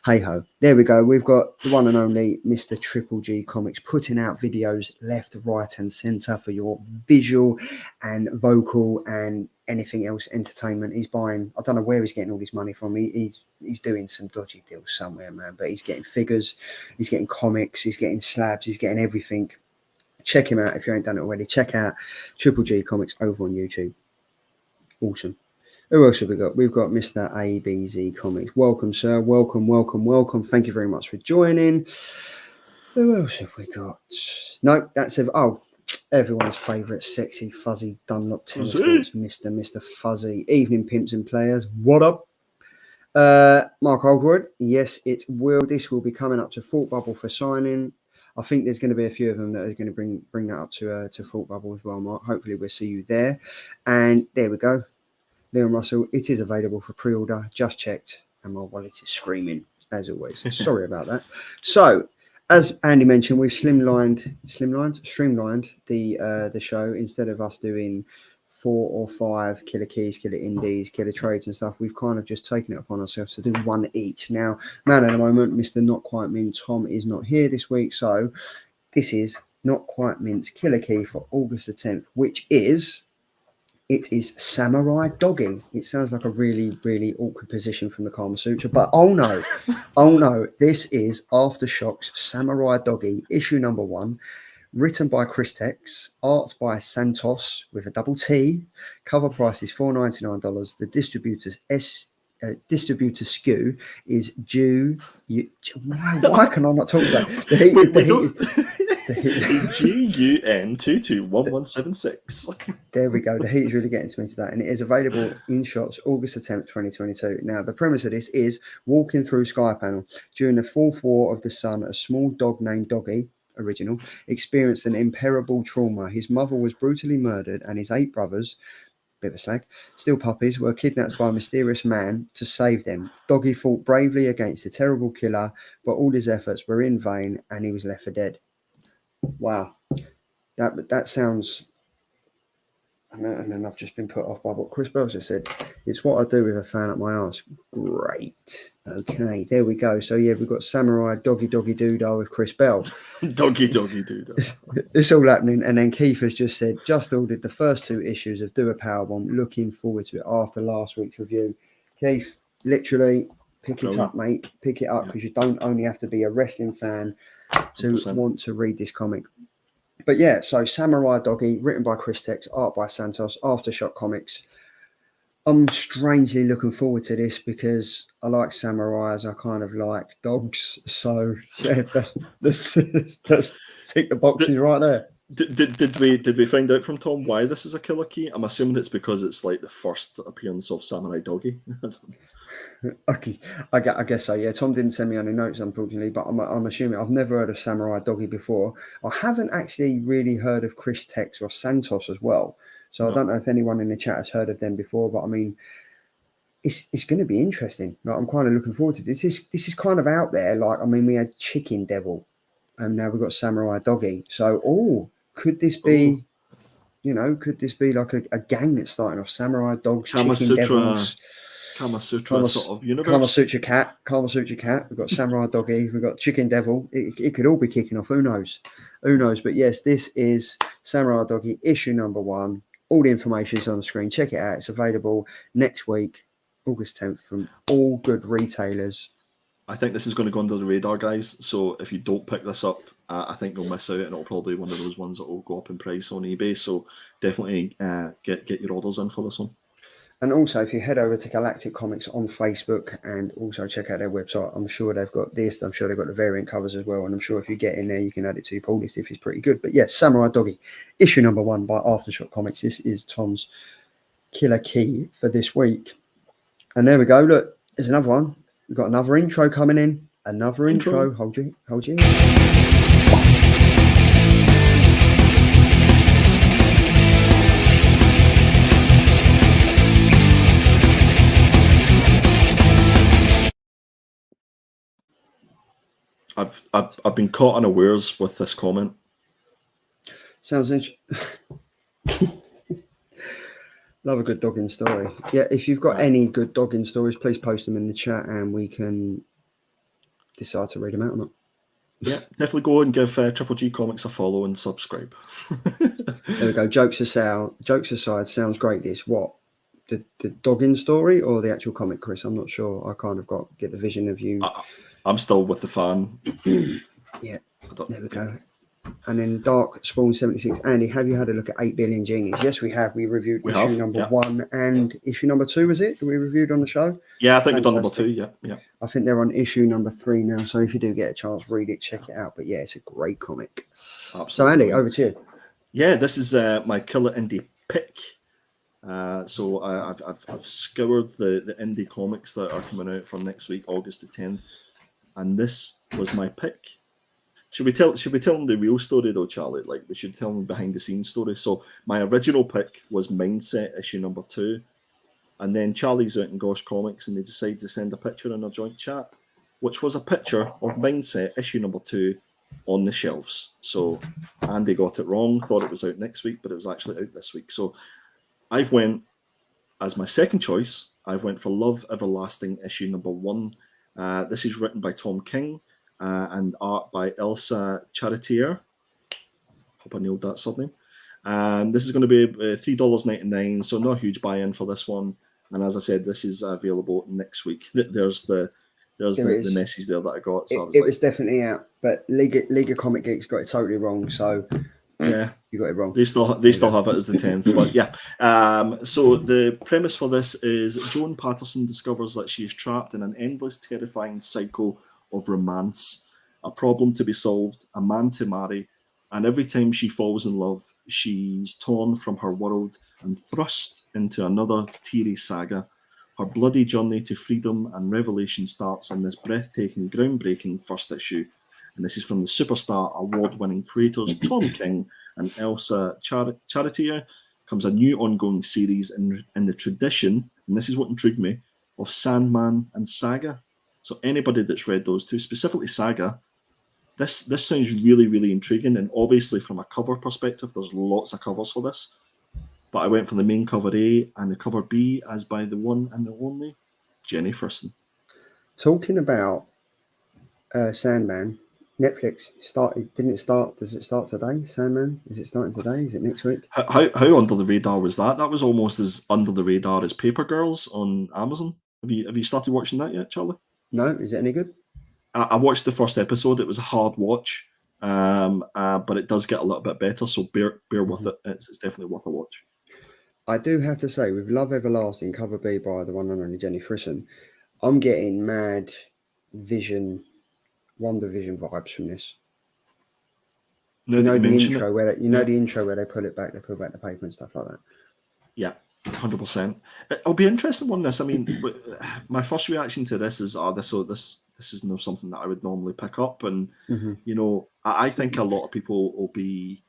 hey ho, there we go. We've got the one and only Mr. Triple G Comics putting out videos left, right, and centre for your visual and vocal and anything else entertainment. He's buying, I don't know where he's getting all this money from. He's doing some dodgy deals somewhere, man. But he's getting figures, he's getting comics, he's getting slabs, he's getting everything. Check him out if you ain't done it already. Check out Triple G Comics over on YouTube. Awesome. Who else have we got? We've got Mr. ABZ Comics. Welcome, sir. Welcome. Thank you very much for joining. Who else have we got? No, that's it. Oh, everyone's favourite sexy fuzzy Dunlop tennis balls, Mr. Fuzzy. Evening pimps and players. What up? Mark Oldwood. Yes, it will. This will be coming up to Thought Bubble for signing. I think there's going to be a few of them that are going to bring that up to Thought Bubble as well, Mark. Hopefully we'll see you there. And there we go. Leon Russell, it is available for pre-order. Just checked, and my wallet is screaming as always. Sorry about that. So, as Andy mentioned, we've streamlined the show. Instead of us doing 4 or 5 killer keys, killer indies, killer trades and stuff, we've kind of just taken it upon ourselves to do one each. Now, man at the moment, Mr. Not Quite Mint Tom is not here this week, so this is Not Quite Mint's killer key for August the 10th, which is... It is Samurai Doggy. It sounds like a really, really awkward position from the Kama Sutra, but oh no, this is Aftershocks Samurai Doggy, issue number 1, written by Chris Tex, art by Santos with a double T. Cover price is $4.99. The distributor's distributor SKU is due. Why can I not talk about GUN221176. There we go. The heat is really getting to me to that. And it is available in shops August the 10th, 2022. Now, the premise of this is walking through Sky Panel. During the 4th War of the Sun, a small dog named Doggy, original, experienced an imperishable trauma. His mother was brutally murdered and his 8 brothers, bit of a slag, still puppies, were kidnapped by a mysterious man to save them. Doggy fought bravely against the terrible killer, but all his efforts were in vain and he was left for dead. Wow. That sounds... And then I've just been put off by what Chris Bell just said. It's what I do with a fan up my arse. Great. Okay, there we go. So, yeah, we've got Samurai Doggy Doodah with Chris Bell. Doggy Doodah. It's all happening. And then Keith has just said, just ordered the first 2 issues of Do a Powerbomb. Looking forward to it after last week's review. Keith, literally, pick it up, mate. Pick it up because you don't only have to be a wrestling fan to 100%. Want to read this comic. But yeah, so Samurai Doggy, written by Chris Tex, art by Santos, Aftershock Comics. I'm strangely looking forward to this because I like samurais. I kind of like dogs. So yeah, that's tick the boxes right there. Did we find out from Tom why this is a killer key? I'm assuming it's because it's like the first appearance of Samurai Doggy. Okay, I guess so. Yeah, Tom didn't send me any notes, unfortunately, but I'm assuming. I've never heard of Samurai Doggy before. I haven't actually really heard of Chris Tex or Santos as well. So I don't know if anyone in the chat has heard of them before, but I mean, it's going to be interesting. Like, I'm kind of looking forward to this. This is kind of out there. Like, I mean, we had Chicken Devil, and now we've got Samurai Doggy. So, could this be? You know, could this be like a gang that's starting off? Samurai Dogs, Chicken Devils. Kama Sutra sort of universe. Kama Sutra cat. We've got Samurai Doggy. We've got Chicken Devil. It could all be kicking off. Who knows? But yes, this is Samurai Doggy, issue number 1. All the information is on the screen. Check it out. It's available next week, August 10th, from all good retailers. I think this is going to go under the radar, guys. So if you don't pick this up, I think you'll miss out, and it'll probably be one of those ones that will go up in price on eBay. So definitely get your orders in for this one. And also, if you head over to Galactic Comics on Facebook and also check out their website, I'm sure they've got this. I'm sure they've got the variant covers as well. And I'm sure if you get in there, you can add it to your pull list if it's pretty good. But yes, Samurai Doggy, issue number 1 by Aftershock Comics. This is Tom's killer key for this week. And there we go. Look, there's another one. We've got another intro coming in. Another intro. Hold you. I've been caught unawares with this comment. Sounds interesting. Love a good dogging story. Yeah, if you've got any good dogging stories, please post them in the chat and we can decide to read them out or not. Yeah, definitely go and give Triple G Comics a follow and subscribe. There we go. Jokes aside, sounds great. This what? The dogging story or the actual comic, Chris? I'm not sure. I kind of get the vision of you. I'm still with the fan. Yeah, there we go. And then Dark Spawn 76. Andy, have you had a look at 8 Billion Genies? Yes, we have. We reviewed issue number 1 and issue number 2, was it? That we reviewed on the show? Yeah, I think we've done number 2, yeah. I think they're on issue number 3 now. So if you do get a chance, read it, check it out. But yeah, it's a great comic. Absolutely. So Andy, over to you. Yeah, this is my killer indie pick. So I've scoured the indie comics that are coming out for next week, August the 10th. And this was my pick. Should we tell them the real story though, Charlie? Like, we should tell them behind the scenes story. So my original pick was Mindset issue number 2, and then Charlie's out in Gosh Comics, and they decide to send a picture in a joint chat, which was a picture of Mindset issue number 2 on the shelves. So Andy got it wrong, thought it was out next week, but it was actually out this week. So I've went as my second choice. I've went for Love Everlasting issue number 1. This is written by Tom King. And art by Elsa Charretier. Hope I nailed that surname. This is going to be $3.99, so no huge buy-in for this one. And as I said, this is available next week. There's the message there that I got. So it was definitely out, but League of Comic Geeks got it totally wrong. So yeah, you got it wrong. They still have it as the 10th, but yeah. So the premise for this is Joan Patterson discovers that she is trapped in an endless, terrifying cycle of romance, a problem to be solved, a man to marry, and every time she falls in love, she's torn from her world and thrust into another teary saga. Her bloody journey to freedom and revelation starts in this breathtaking, groundbreaking first issue, and this is from the Superstar award-winning creators Tom King and Elsa Charretier. Comes a new ongoing series in the tradition, and this is what intrigued me, of Sandman and Saga. So anybody that's read those two, specifically Saga, this sounds really, really intriguing. And obviously from a cover perspective, there's lots of covers for this. But I went for the main cover A and the cover B as by the one and the only Jenny Frison. Talking about Sandman, Netflix didn't it start? Does it start today? Sandman, is it starting today? Is it next week? How under the radar was that? That was almost as under the radar as Paper Girls on Amazon. Have you started watching that yet, Charlie? No, is it any good? I watched the first episode. It was a hard watch, but it does get a little bit better. So bear with it. It's definitely worth a watch. I do have to say, with Love Everlasting, cover B by the one and only Jenny Frison, I'm getting mad Wonder Vision vibes from this. The intro where they pull it back, they pull back the paper and stuff like that. Yeah. 100%. It'll be interesting on this. I mean, my first reaction to this is, this is not something that I would normally pick up, and you know, I think a lot of people will be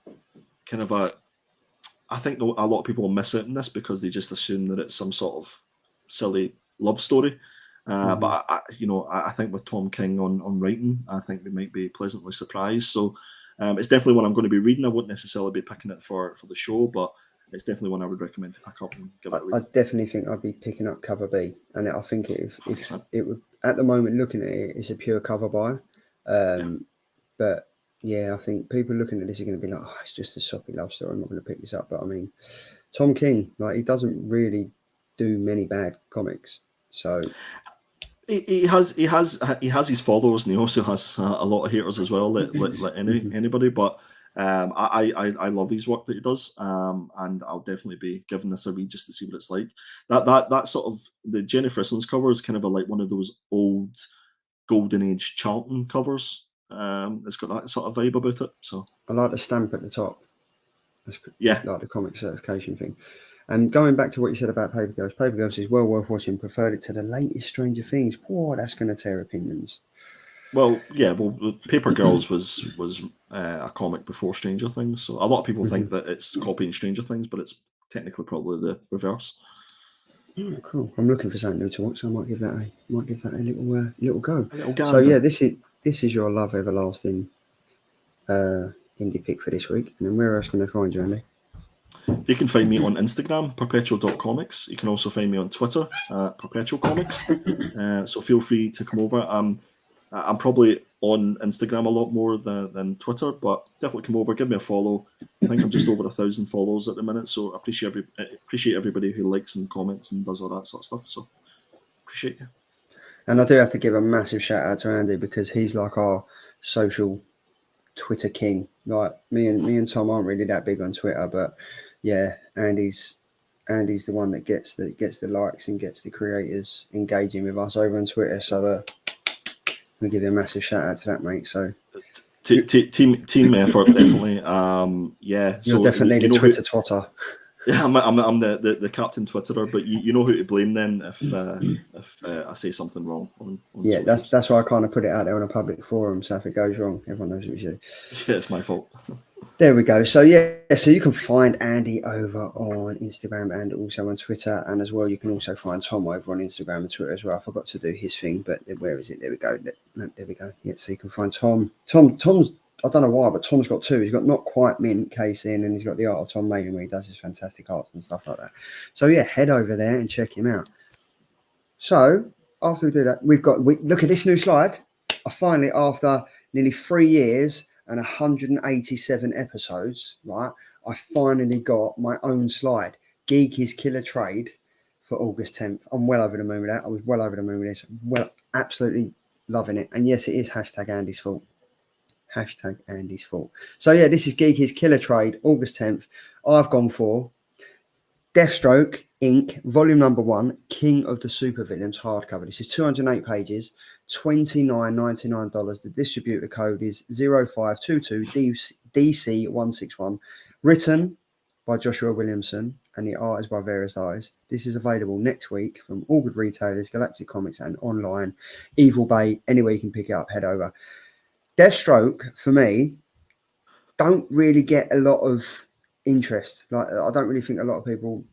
kind of I think a lot of people will miss out on this because they just assume that it's some sort of silly love story. But I think with Tom King on writing, I think we might be pleasantly surprised. So it's definitely one I'm going to be reading. I wouldn't necessarily be picking it for the show, but it's definitely one I would recommend to pick up and give it a read. I definitely think I'd be picking up cover B, and I think if it would, at the moment, looking at it, it's a pure cover buy. But yeah, I think people looking at this are going to be like, it's just a soppy love story. I'm not going to pick this up. But I mean, Tom King, like, he doesn't really do many bad comics, so. He has his followers, and he also has a lot of haters as well, like anybody. But I love his work that he does, and I'll definitely be giving this a read just to see what it's like. That sort of the Jenny Frison's cover is kind of like one of those old Golden Age Charlton covers. It's got that sort of vibe about it. So I like the stamp at the top. That's like the comic certification thing. And going back to what you said about Paper Girls, Paper Girls is well worth watching. Preferred it to the latest Stranger Things. Boy, that's going to tear opinions. Well, yeah. Well, Paper Girls was a comic before Stranger Things, so a lot of people think that it's copying Stranger Things, but it's technically probably the reverse. Oh, cool. I'm looking for something new to watch, so I might give that a little go. Little so yeah, this is your Love Everlasting indie pick for this week. And then where else can they find you, Andy? You can find me on Instagram, perpetual.comics. You can also find me on Twitter, perpetual comics. So feel free to come over. I'm probably on Instagram a lot more than Twitter, but definitely come over, give me a follow. I think I'm just over 1,000 followers at the minute, so I appreciate everybody who likes and comments and does all that sort of stuff. So appreciate you. And I do have to give a massive shout out to Andy, because he's like our social Twitter king. Like me and Tom aren't really that big on Twitter, but yeah, Andy's the one that gets the likes and gets the creators engaging with us over on Twitter. So I'm gonna give you a massive shout out to that, mate. So team effort, definitely. Yeah, you're definitely the Twitter twotter. Yeah, I'm the captain Twitterer, but you know who to blame then if I say something wrong on Yeah, socials. that's why I kind of put it out there on a public forum. So if it goes wrong, everyone knows it was you. Yeah, it's my fault. There we go. So yeah, so you can find Andy over on Instagram and also on Twitter, and as well you can also find Tom over on Instagram and Twitter as well. I forgot to do his thing, but where is it? There we go. No, there we go. Yeah, so you can find Tom's. I don't know why, but Tom's got two. He's got Not Quite Mint casing, and he's got the Art of Tom Magan, where he does his fantastic arts and stuff like that. So yeah, head over there and check him out. So after we do that, look at this new slide. I finally, after nearly 3 years and 187 episodes, right, I finally got my own slide. Geeky's Killer Trade for August 10th. I'm well over the moon with that. I was well over the moon with this. Well, absolutely loving it. And yes, it is hashtag Andy's fault. Hashtag Andy's fault. So yeah, this is Geeky's Killer Trade, August 10th. I've gone for Deathstroke Inc. Volume number 1, King of the Supervillains hardcover. This is 208 pages, $29.99. The distributor code is 0522DC161. Written by Joshua Williamson, and the art is by Various Eyes. This is available next week from all good retailers, Galactic Comics, and online. Evil Bay, anywhere you can pick it up, head over. Deathstroke, for me, don't really get a lot of interest. Like, I don't really think a lot of people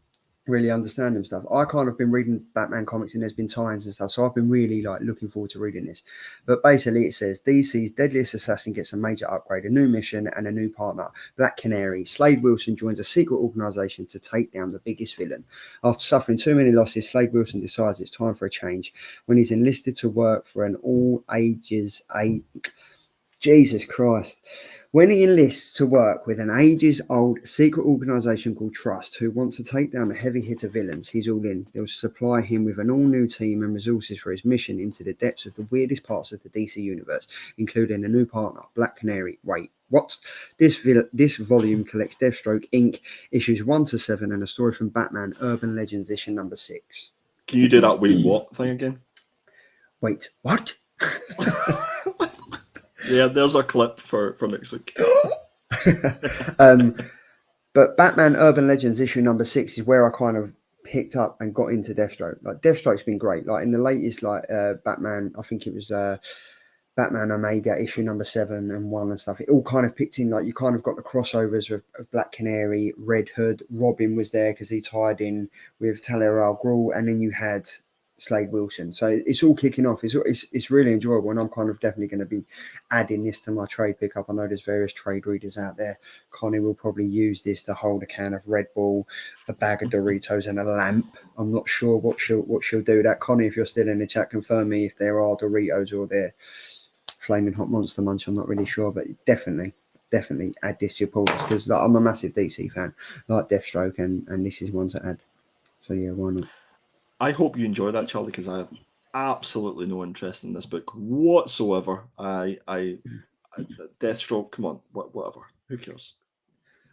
really understand them stuff. I kind of been reading Batman comics, and there's been tie-ins and stuff, so I've been really looking forward to reading this. But basically it says DC's deadliest assassin gets a major upgrade, a new mission, and a new partner. Black Canary. Slade Wilson joins a secret organization to take down the biggest villain. After suffering too many losses, Slade Wilson decides it's time for a change. When he's enlisted to work for an Jesus Christ. When he enlists to work with an ages-old secret organisation called Trust, who want to take down the heavy hitter villains, he's all in. They'll supply him with an all-new team and resources for his mission into the depths of the weirdest parts of the DC universe, including a new partner, Black Canary. Wait, what? This volume collects Deathstroke Inc. issues 1 to 7 and a story from Batman Urban Legends issue number 6. Can you do that wait what thing again? Wait, what? Yeah, there's a clip for next week. But Batman Urban Legends issue number 6 is where I kind of picked up and got into Deathstroke. Like, Deathstroke's been great. Like in the latest, Batman, I think it was Batman Omega issue number 7 and 1 and stuff. It all kind of picked in, like, you kind of got the crossovers of Black Canary, Red Hood, Robin was there because he tied in with Talia al Ghul, and then you had Slade Wilson. So it's all kicking off. It's really enjoyable, and I'm kind of definitely going to be adding this to my trade pickup. I know there's various trade readers out there. Connie will probably use this to hold a can of Red Bull, a bag of Doritos, and a lamp. I'm not sure what she'll do. That, Connie, if you're still in the chat, confirm me if there are Doritos or they're Flaming Hot Monster Munch. I'm not really sure, but definitely add this to your pools, because I'm a massive DC fan, like Deathstroke, and this is one to add. So yeah, why not? I hope you enjoy that, Charlie, because I have absolutely no interest in this book whatsoever. Deathstroke, come on, whatever. Who cares?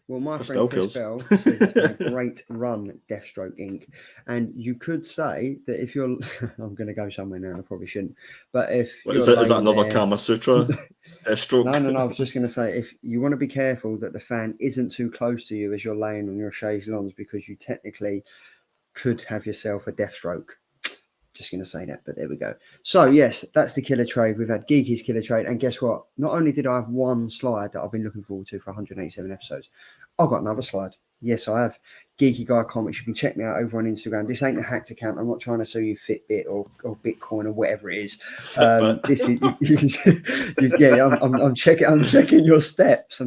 Well, my friend Chris Bell says it's been a great run, Deathstroke Inc. And you could say that if you're... I'm going to go somewhere now, I probably shouldn't. But if is that another Kama Sutra? Deathstroke? No. I was just going to say, if you want to be careful that the fan isn't too close to you as you're laying on your chaise lounge, because you technically could have yourself a Deathstroke. Just going to say that, but there we go. So yes, that's the Killer Trade. We've had Geeky's Killer Trade, and guess what? Not only did I have one slide that I've been looking forward to for 187 episodes, I've got another slide. Yes, I have. Geeky Guy Comics. You can check me out over on Instagram. This ain't a hacked account. I'm not trying to sell you Fitbit or Bitcoin or whatever it is. This is I'm checking your steps.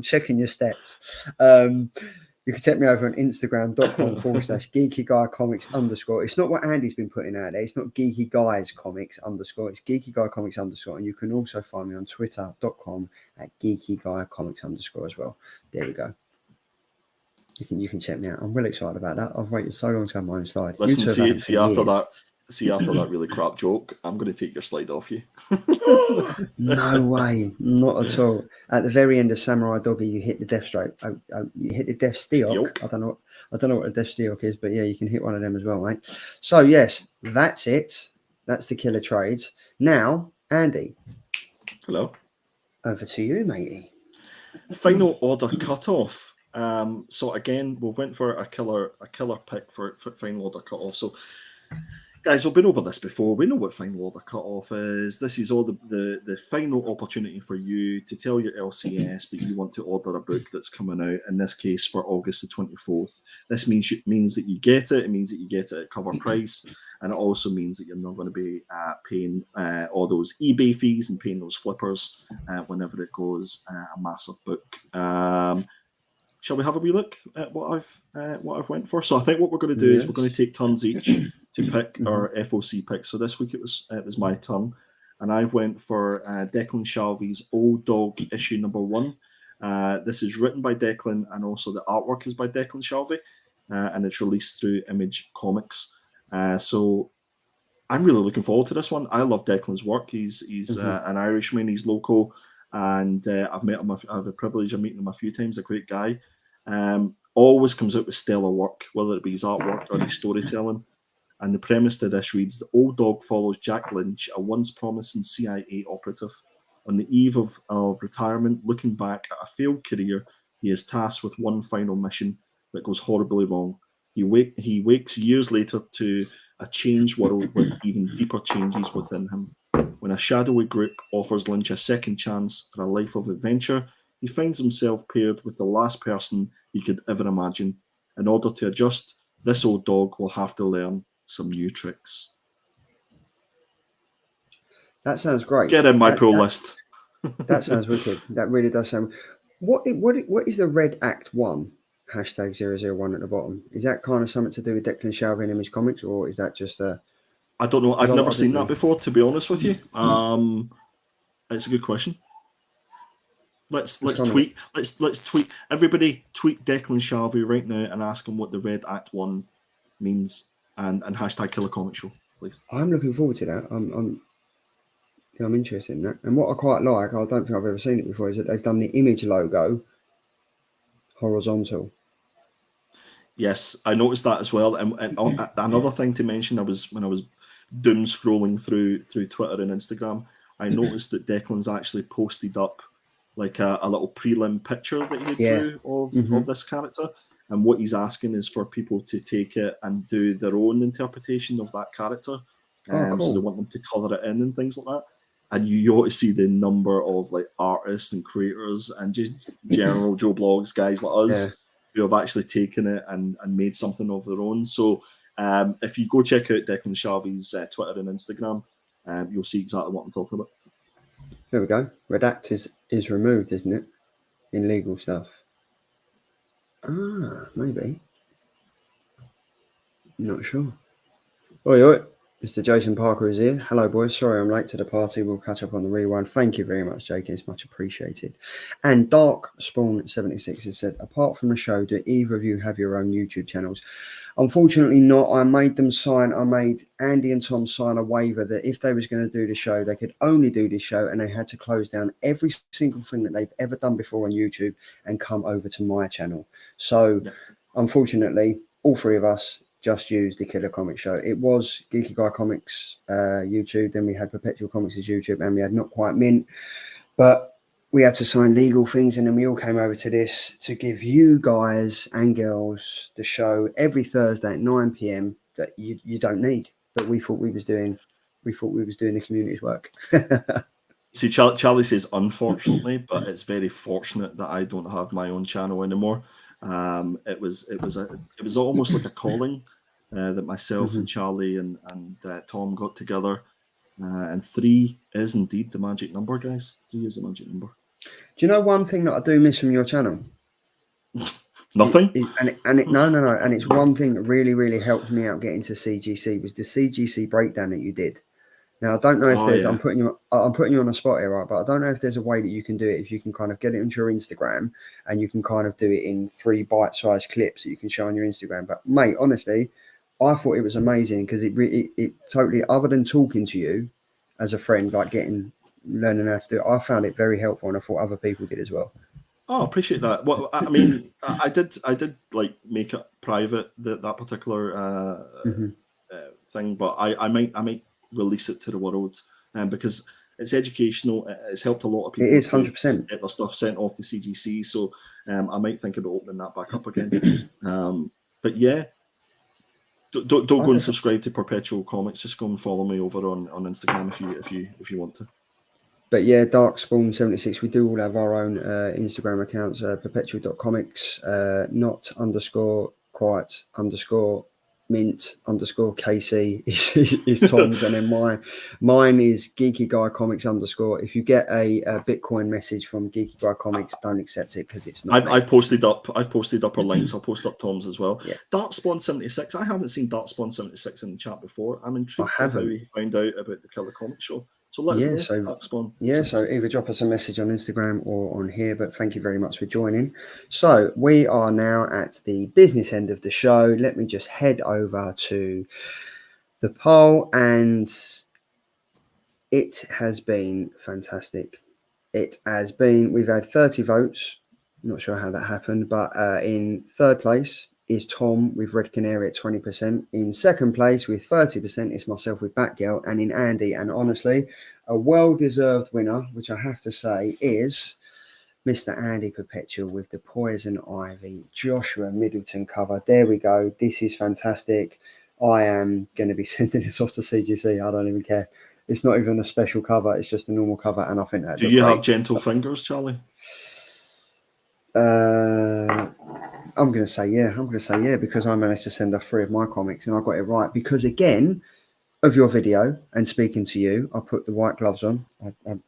You can check me over on Instagram.com/Geeky Guy Comics _. It's not what Andy's been putting out there. It's not Geeky Guys Comics _ It's Geeky Guy Comics _. And you can also find me on Twitter.com/Geeky Guy Comics _ as well. There we go. You can check me out. I'm really excited about that. I've waited so long to have my own slide. Listen, see after that really crap joke, I'm going to take your slide off you. No way, not at all. At the very end of Samurai Doggy, you hit the Deathstroke. You hit the Death Steelk. I don't know what a Death Steelk is, but yeah, you can hit one of them as well, mate. So yes, that's it. That's the Killer Trades. Now, Andy. Hello. Over to you, matey. Final order cutoff. So again, we went for a killer pick for final order cutoff. So guys, we've been over this before. We know what final order cutoff is. This is all the final opportunity for you to tell your LCS that you want to order a book that's coming out, in this case for August the 24th. This means that you get it. It means that you get it at cover price. And it also means that you're not going to be paying all those eBay fees and paying those flippers whenever it goes a massive book. Shall we have a wee look at what I've went for? So I think what we're going to do is we're going to take turns each to pick our FOC picks. So this week it was my turn, and I went for Declan Shalvey's Old Dog issue number 1. This is written by Declan, and also the artwork is by Declan Shalvey, and it's released through Image Comics. So I'm really looking forward to this one. I love Declan's work. He's an Irishman. He's local, and I've met him. I have the privilege of meeting him a few times. A great guy. Always comes out with stellar work, whether it be his artwork or his storytelling. And the premise to this reads: the Old Dog follows Jack Lynch, a once promising CIA operative. On the eve of retirement, looking back at a failed career, he is tasked with one final mission that goes horribly wrong. He wakes years later to a changed world with even deeper changes within him. When a shadowy group offers Lynch a second chance for a life of adventure, he finds himself paired with the last person he could ever imagine. In order to adjust, this old dog will have to learn some new tricks. That sounds great. Get in my pull list. That sounds wicked. That really does sound. What is the Red Act 1? #001 at the bottom. Is that kind of something to do with Declan Shalvey and Image Comics, or is that just a? I don't know. I've never seen that before, to be honest with you. It's a good question. Let's tweet. Let's tweet. Everybody tweet Declan Shalvey right now and ask him what the Red Act 1 means, and #Killer Comic Show, please. I'm looking forward to that. I'm interested in that. And what I quite like, I don't think I've ever seen it before, is that they've done the Image logo horizontal. Yes, I noticed that as well. And another thing to mention, when I was doom scrolling through Twitter and Instagram, I noticed that Declan's actually posted up like a little prelim picture that he drew of this character. And what he's asking is for people to take it and do their own interpretation of that character. Cool. So they want them to colour it in and things like that. And you ought to see the number of like artists and creators and just general Joe Blogs guys like us who have actually taken it and made something of their own. So if you go check out Declan Shalvey's Twitter and Instagram, you'll see exactly what I'm talking about. There we go. Redact is removed, isn't it? In legal stuff. Maybe. Not sure. Oi. Mr. Jason Parker is here. Hello, boys. Sorry I'm late to the party. We'll catch up on the rewind. Thank you very much, Jake. It's much appreciated. And Dark Spawn 76 has said, apart from the show, do either of you have your own YouTube channels? Unfortunately not. I made Andy and Tom sign a waiver that if they was going to do the show, they could only do this show, and they had to close down every single thing that they've ever done before on YouTube and come over to my channel. So, unfortunately, all three of us just used the Killer Comic Show. It was Geeky Guy Comics YouTube, then we had Perpetual Comics as YouTube, and we had Not Quite Mint, but we had to sign legal things, and then we all came over to this to give you guys and girls the show every Thursday at 9 p.m. that you don't need, but we thought we was doing the community's work. See, Charlie says unfortunately, but it's very fortunate that I don't have my own channel anymore. It was almost like a calling that myself and Charlie and Tom got together, and 3 is indeed the magic number, guys. 3 is the magic number. Do you know one thing that I do miss from your channel? Nothing. No. And it's one thing that really, really helped me out getting to CGC was the CGC breakdown that you did. Now, I don't know if there's, I'm putting you on a spot here, right? But I don't know if there's a way that you can do it. If you can kind of get it into your Instagram and you can kind of do it in 3 bite-sized clips that you can show on your Instagram. But mate, honestly, I thought it was amazing because it totally, other than talking to you as a friend, like learning how to do it, I found it very helpful, and I thought other people did as well. Oh, I appreciate that. Well, I mean, I did like make it private that particular thing, but I might release it to the world, because it's educational. It's helped a lot of people. It is 100%. Get their stuff sent off to CGC. So I might think about opening that back up again. But yeah, don't go and subscribe to Perpetual Comics. Just go and follow me over on Instagram if you want to. But yeah, Darkspawn76, we do all have our own Instagram accounts, perpetual.comics, not _ quiet _ mint _ KC is Tom's, and then mine is Geeky Guy Comics _ If you get a Bitcoin message from Geeky Guy Comics, don't accept it because it's not. I've posted up our links. I'll post up Tom's as well. Yeah. Darkspawn76. I haven't seen Darkspawn76 in the chat before. I'm intrigued to how he found out about the Killer Comic Show. So let us know. So either drop us a message on Instagram or on here, but thank you very much for joining. So we are now at the business end of the show. Let me just head over to the poll, and it has been fantastic. We've had 30 votes. Not sure how that happened, but in third place is Tom with Red Canary at 20%. In second place with 30% is myself with Batgirl, and in Andy, and honestly, a well-deserved winner, which I have to say is Mr. Andy Perpetual with the Poison Ivy Joshua Middleton cover. There we go. This is fantastic. I am going to be sending this off to CGC. I don't even care. It's not even a special cover. It's just a normal cover, and I think that. Do you have gentle fingers, Charlie? I'm going to say yeah, because I managed to send off 3 of my comics and I got it right. Because again, of your video and speaking to you, I put the white gloves on. I've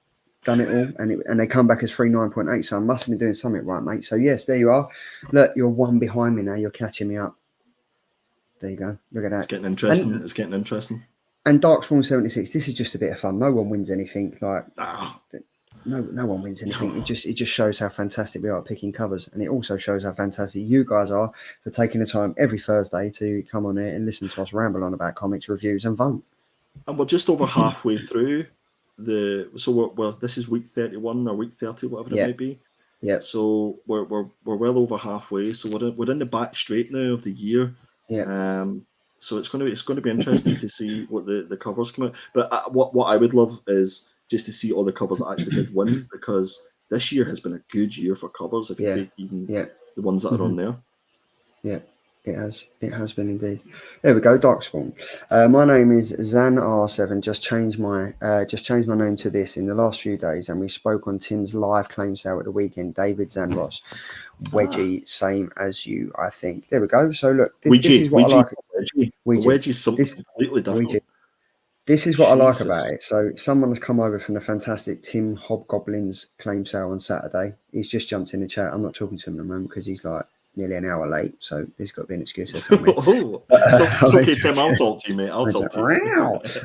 done it all, and they come back as 9.8. So I must have been doing something right, mate. So yes, there you are. Look, you're one behind me now. You're catching me up. There you go. Look at that. It's getting interesting. And Darkspawn76. This is just a bit of fun. No one wins anything. No one wins anything. It just shows how fantastic we are at picking covers, and it also shows how fantastic you guys are for taking the time every Thursday to come on here and listen to us ramble on about comics, reviews, and vote. And we're just over halfway through this is week 31 or week 30, whatever it might be. Yeah. So we're well over halfway. So we're in the back straight now of the year. Yeah. So it's going to be interesting to see what the covers come out. But what I would love is just to see all the covers that actually did win, because this year has been a good year for covers. If you take even the ones that are on there. Yeah, it has been indeed. There we go, Darkspawn. My name is ZanR7. Just changed my name to this in the last few days, and we spoke on Tim's live claim sale at the weekend. David Zanros, Wedgie, same as you, I think. There we go. So look, this is what I like. Wedgie's something completely different. This is what I like about it. So someone has come over from the fantastic Tim Hobgoblin's claim sale on Saturday. He's just jumped in the chat. I'm not talking to him at the moment because he's like nearly an hour late. So there's got to be an excuse there somewhere. It's okay, Tim. I'll talk to you, mate. I'll talk to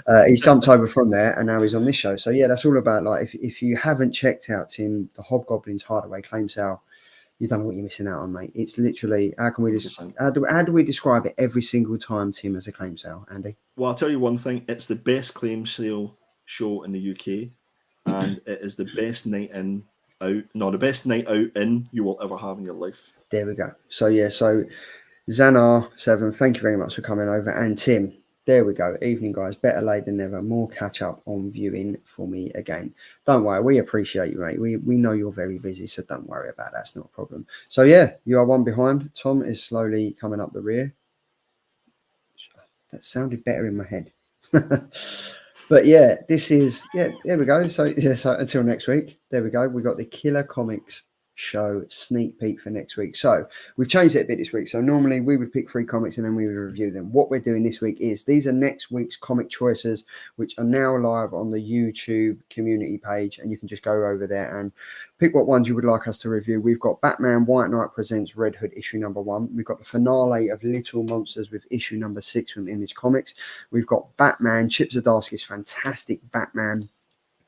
you. He's jumped over from there, and now he's on this show. So yeah, that's all about, like, if you haven't checked out Tim, the Hobgoblin's Hideaway claim sale, you don't know what you're missing out on, mate. It's literally, how do we describe it every single time, Tim, as a claim sale, Andy? Well, I'll tell you one thing. It's the best claim sale show in the UK, and it is the best night out in you will ever have in your life. There we go. So yeah, Zanar7, thank you very much for coming over, and Tim. There we go. Evening, guys. Better late than never. More catch up on viewing for me again. Don't worry. We appreciate you, mate. We know you're very busy, so don't worry about that. It's not a problem. So, yeah, you are one behind. Tom is slowly coming up the rear. That sounded better in my head. But, yeah, there we go. So until next week, there we go. We got the Killer Comics show sneak peek for next week. So we've changed it a bit this week. So normally we would pick 3 comics and then we would review them. What we're doing this week is these are next week's comic choices, which are now live on the YouTube community page, and you can just go over there and pick what ones you would like us to review. We've got Batman White Knight Presents Red Hood issue number 1. We've got the finale of Little Monsters with issue number 6 from Image Comics. We've got Batman Chip Zdarsky's fantastic Batman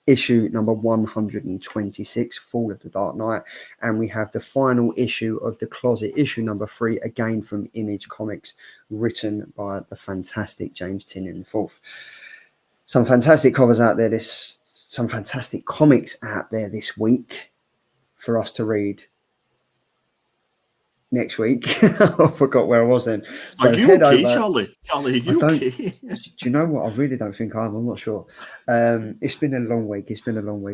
issue number 126, Fall of the Dark Knight, and we have the final issue of The Closet, issue number 3, again from Image Comics, written by the fantastic James Tynion IV. Some fantastic covers out there, some fantastic comics out there this week for us to read. next week. I forgot where I was then. So are you head okay, over. Charlie? Charlie, are you okay? Do you know what? I really don't think I am. I'm not sure. It's been a long week.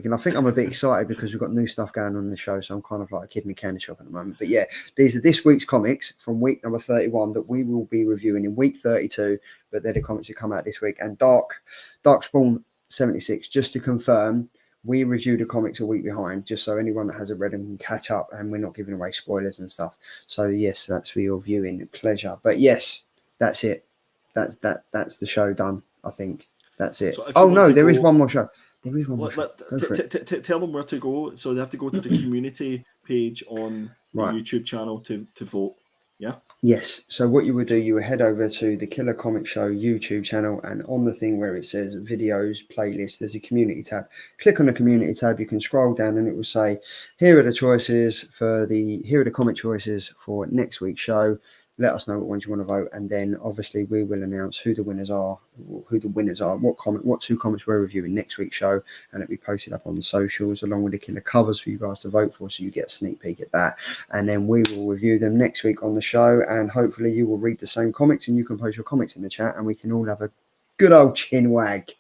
And I think I'm a bit excited because we've got new stuff going on in the show. So I'm kind of like a kid in a candy shop at the moment. But yeah, these are this week's comics from week number 31 that we will be reviewing in week 32. But they're the comics that come out this week. And Darkspawn 76, just to confirm, we review the comics a week behind, just so anyone that hasn't read them can catch up, and we're not giving away spoilers and stuff. So yes, that's for your viewing pleasure. But yes, that's it. That's the show done. I think that's it. So oh no, there is one more show. There is one more show. Tell them where to go. So they have to go to the community page on the YouTube channel to vote. Yeah. Yes. So what you would do, you would head over to the Killer Comic Show YouTube channel, and on the thing where it says videos, playlist, there's a community tab. Click on the community tab. You can scroll down, and it will say, here are the comic choices for next week's show. Let us know what ones you want to vote, and then obviously we will announce who the winners are, what two comics we're reviewing next week's show, and it'll be posted up on the socials along with the killer covers for you guys to vote for, so you get a sneak peek at that. And then we will review them next week on the show, and hopefully you will read the same comics and you can post your comics in the chat, and we can all have a good old chin wag.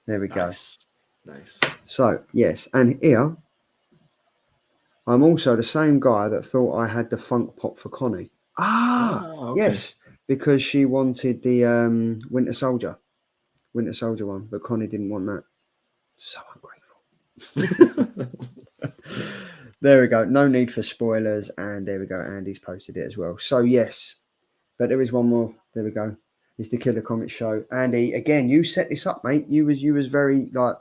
There we go. Nice. So yes, and here I'm also the same guy that thought I had the funk pop for Connie. Okay. Yes, because she wanted the Winter Soldier one, but Connie didn't want that. So ungrateful. There we go. No need for spoilers, and there we go. Andy's posted it as well. So yes, but there is one more. There we go. It's the Killer Comic Show. Andy, again, you set this up, mate. You was very like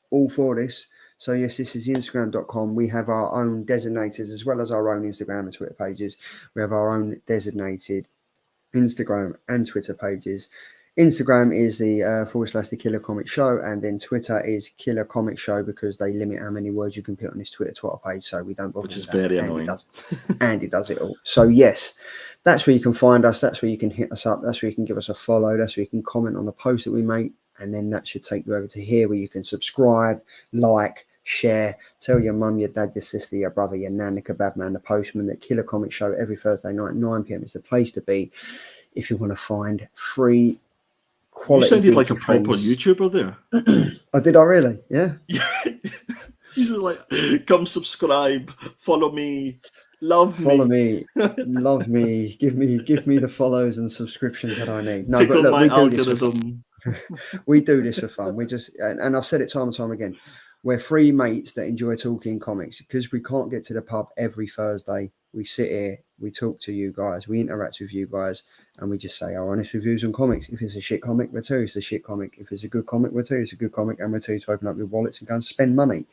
all for this. So yes, this is Instagram.com. We have our own designators as well as our own Instagram and Twitter pages. We have our own designated Instagram and Twitter pages. Instagram is the /the Killer Comic Show, and then Twitter is Killer Comic Show, because they limit how many words you can put on this Twitter page, so we don't bother. Which is very annoying. Andy does it all. So yes, that's where you can find us. That's where you can hit us up. That's where you can give us a follow. That's where you can comment on the post that we make, and then that should take you over to here where you can subscribe, like, share, tell your mum, your dad, your sister, your brother, your nan, the kebab man, the postman, that Killer Comic Show every Thursday night, 9 p.m. is the place to be if you want to find free quality. You sounded like a proper YouTuber there. Oh, did I really? Yeah. He's like, come subscribe, follow me, love me, love me, give me the follows and subscriptions that I need. No, tickle but look, my algorithm. We do this for fun. We just, and I've said it time and time again, we're three mates that enjoy talking comics, because we can't get to the pub every Thursday. We sit here, we talk to you guys, we interact with you guys, and we just say our honest reviews on comics. If it's a shit comic, we're too, it's a shit comic. If it's a good comic, we're too, it's a good comic, and we're too to open up your wallets and go and spend money.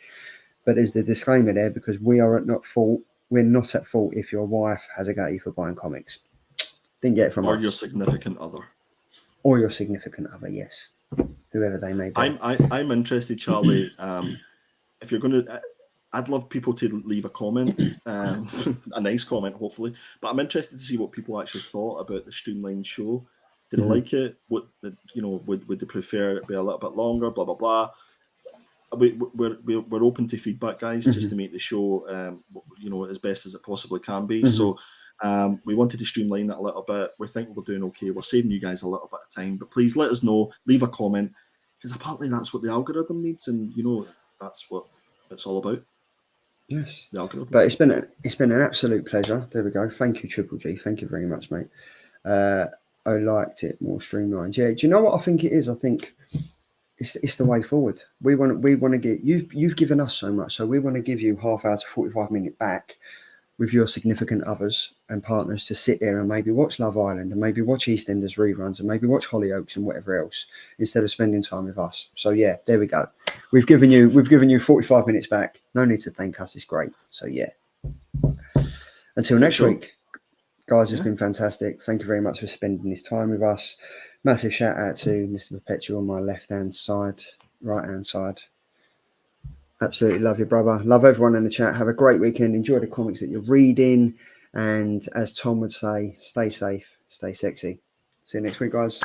But there's the disclaimer there, because we are not fault. We're not at fault if your wife has a go at you for buying comics. Didn't get it from us. Or your significant other. Or your significant other, yes. Whoever they may be. I'm interested, Charlie. If you're going to, I'd love people to leave a comment, a nice comment, hopefully. But I'm interested to see what people actually thought about the streamlined show. Did they like it? What would they prefer it be a little bit longer? Blah blah blah. We're open to feedback, guys, just to make the show as best as it possibly can be. So we wanted to streamline that a little bit. We think we're doing okay. We're saving you guys a little bit of time, but please let us know. Leave a comment, because apparently that's what the algorithm needs, and that's what it's all about. Yes, the algorithm. But it's been an absolute pleasure. There we go. Thank you, Triple G. Thank you very much, mate. I liked it more streamlined. Yeah. Do you know what I think it is? I think it's the way forward. We want to get you've given us so much, so we want to give you half hour to 45-minute back with your significant others and partners to sit there and maybe watch Love Island and maybe watch EastEnders reruns and maybe watch Hollyoaks and whatever else, instead of spending time with us. So yeah, there we go. We've given you 45 minutes back. No need to thank us. It's great. So yeah. Until next week, guys, it's been fantastic. Thank you very much for spending this time with us. Massive shout out to Mr. Perpetual on my right hand side. Absolutely love you, brother. Love everyone in the chat. Have a great weekend. Enjoy the comics that you're reading. And as Tom would say, stay safe, stay sexy. See you next week, guys.